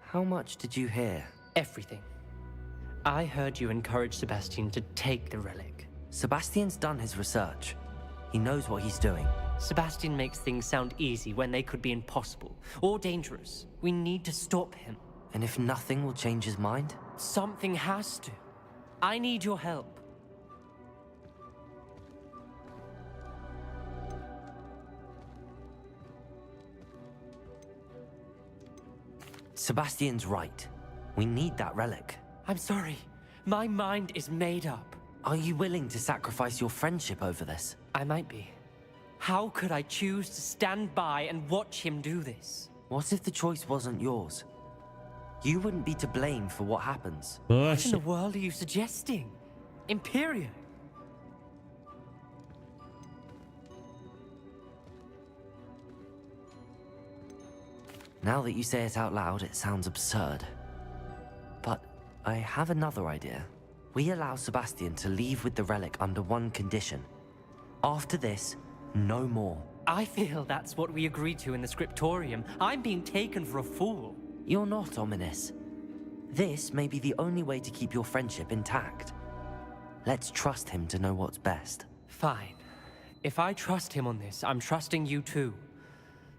How much did you hear? Everything. I heard you encourage Sebastian to take the relic. Sebastian's done his research. He knows what he's doing. Sebastian makes things sound easy when they could be impossible or dangerous. We need to stop him. And if nothing will change his mind? Something has to. I need your help. Sebastian's right. We need that relic. I'm sorry. My mind is made up. Are you willing to sacrifice your friendship over this? I might be. How could I choose to stand by and watch him do this? What if the choice wasn't yours? You wouldn't be to blame for what happens. No What in właśnie. the world are you suggesting? Imperium? Now that you say it out loud, it sounds absurd. But I have another idea. We allow Sebastian to leave with the relic under one condition. After this, no more. I feel that's what we agreed to in the scriptorium. I'm being taken for a fool. You're not ominous. This may be the only way to keep your friendship intact. Let's trust him to know what's best. Fine. If I trust him on this, I'm trusting you too.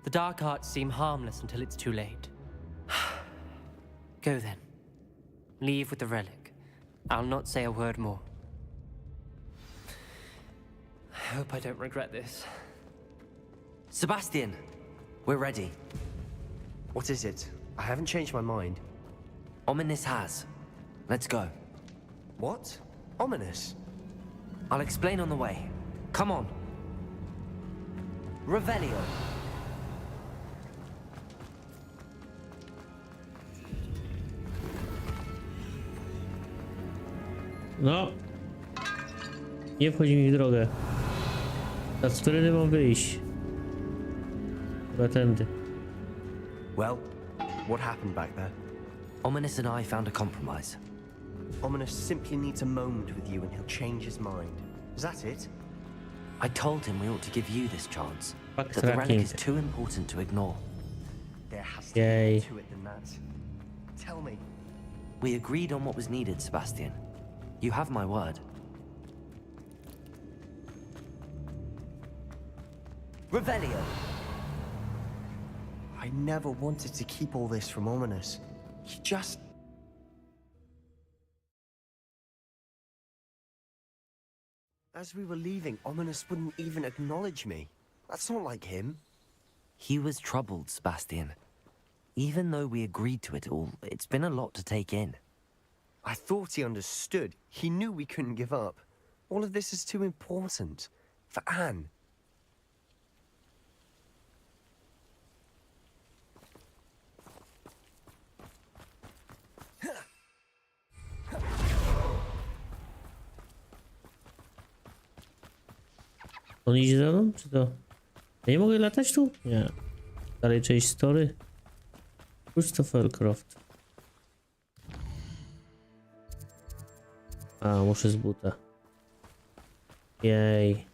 The dark arts seem harmless until it's too late. Go then. Leave with the relic. I'll not say a word more. I hope I don't regret this. Sebastian, we're ready. What is it? I haven't changed my mind. Ominous has. Let's go. What? Ominous? I'll explain on the way. Come on. Revelio. No. Nie wchodzi mi w drogę. A z którym mam wyjść? Chyba tędy. Well, what happened back there? Ominous and I found a compromise. Ominous simply needs a moment with you and he'll change his mind. Is that it? I told him we ought to give you this chance. Fuck That the relic tracking. is too important to ignore. There has to Yay. be more to it than that. Tell me. We agreed on what was needed, Sebastian. You have my word. Revelio. I never wanted to keep all this from Ominous. He just... As we were leaving, Ominous wouldn't even acknowledge me. That's not like him. He was troubled, Sebastian. Even though we agreed to it all, it's been a lot to take in. I thought he understood. He knew we couldn't give up. All of this is too important. For Anne. On idzie za mną, czy to? Ja nie mogę latać tu? Nie. Dalej część story. Christopher Croft. A, muszę z buta. Jej.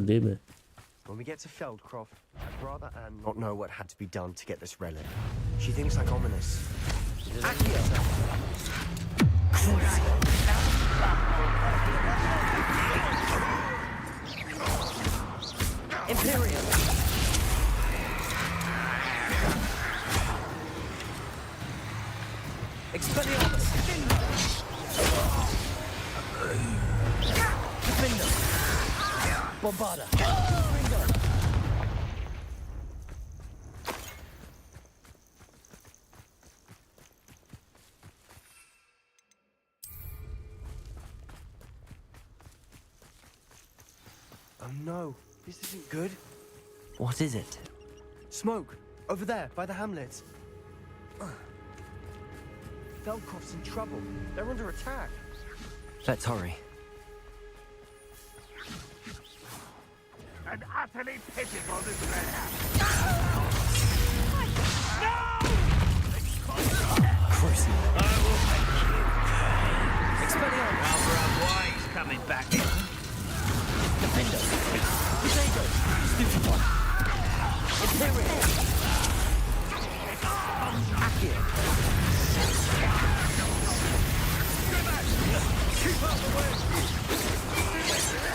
Dymy. When we get to Feldcroft, I'd rather Anne not know what had to be done to get this relic. She thinks like Ominous. Imperium! Expelliarmus! Defender! Bombarda! Ringo! Oh no, this isn't good. What is it? Smoke! Over there, by the hamlet. Feldcroft's in trouble. They're under attack. Let's hurry. And utterly pitiful this Christ. Expelliarmus! Our wise coming back in. Defender! Potato! Stupid one! Imperium! Accio! Keep out the way!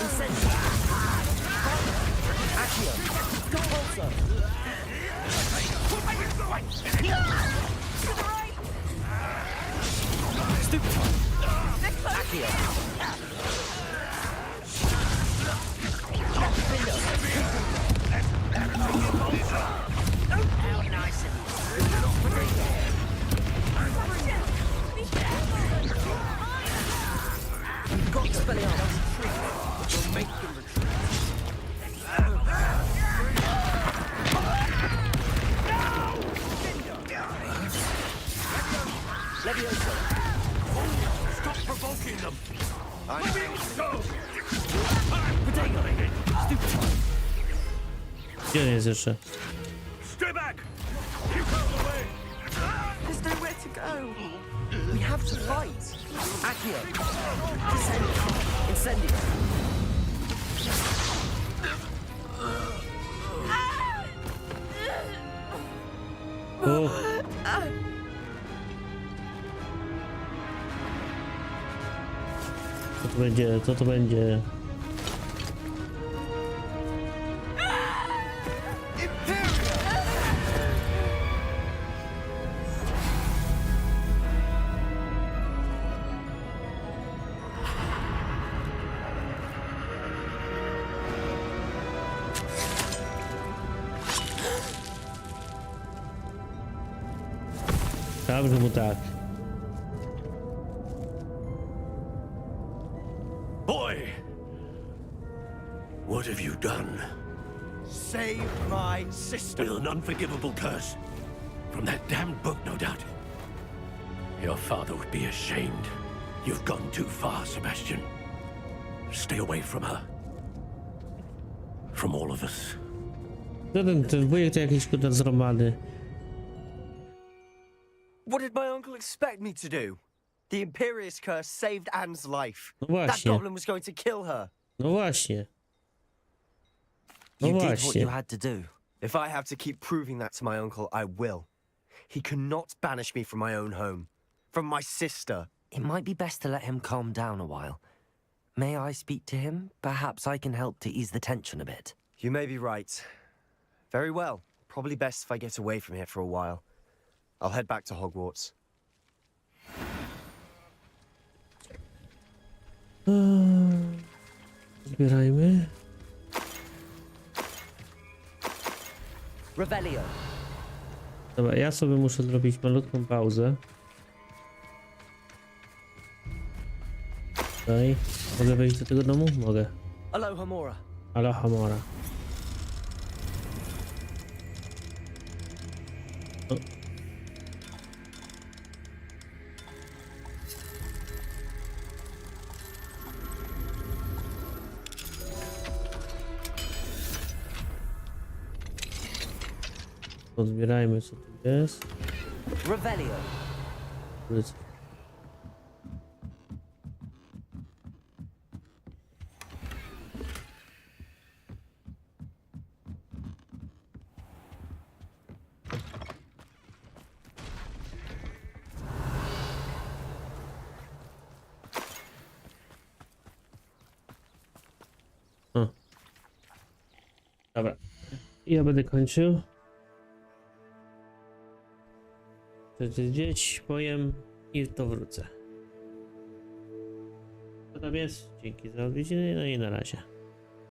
Incendio! Accio! Pulsar! Stupid one! Accio! How nice of you. We'll make them retreat. Levioso! Stop provoking them! Levioso! Potato! Stupid! Gdzie on jest jeszcze? Stay back! Keep out of the way! There's nowhere to go. We have to fight. Accio. Descend. Incendio. O! Co to będzie? Co to będzie? Dobrze mu tak. Boy! What have you done? Save my sister. With an unforgivable curse. From that damned book, no doubt. Your father would be ashamed. You've gone too far, Sebastian. Stay away from her. From all of us. Ten wujek to jakiś kurde zromany. What did my uncle expect me to do? The Imperius curse saved Anne's life. No That właśnie. goblin was going to kill her. No właśnie. No You did what właśnie. you had to do. If I have to keep proving that to my uncle, I will. He cannot banish me from my own home. From my sister. It might be best to let him calm down a while. May I speak to him? Perhaps I can help to ease the tension a bit. You may be right. Very well. Probably best if I get away from here for a while. I'll head back to Hogwarts. Zbierajmy. Revelio. Dobra, ja sobie muszę zrobić malutką pauzę. Tutaj. Mogę wejść do tego domu? Mogę. Aloha Mora. Aloha Mora. O. Pozbierajmy co tu jest. Revelio. O. Dobra. Ja będę kończył. Gdzieś powiem i to wrócę. Co tam jest? Dzięki za odwiedziny, no i na razie.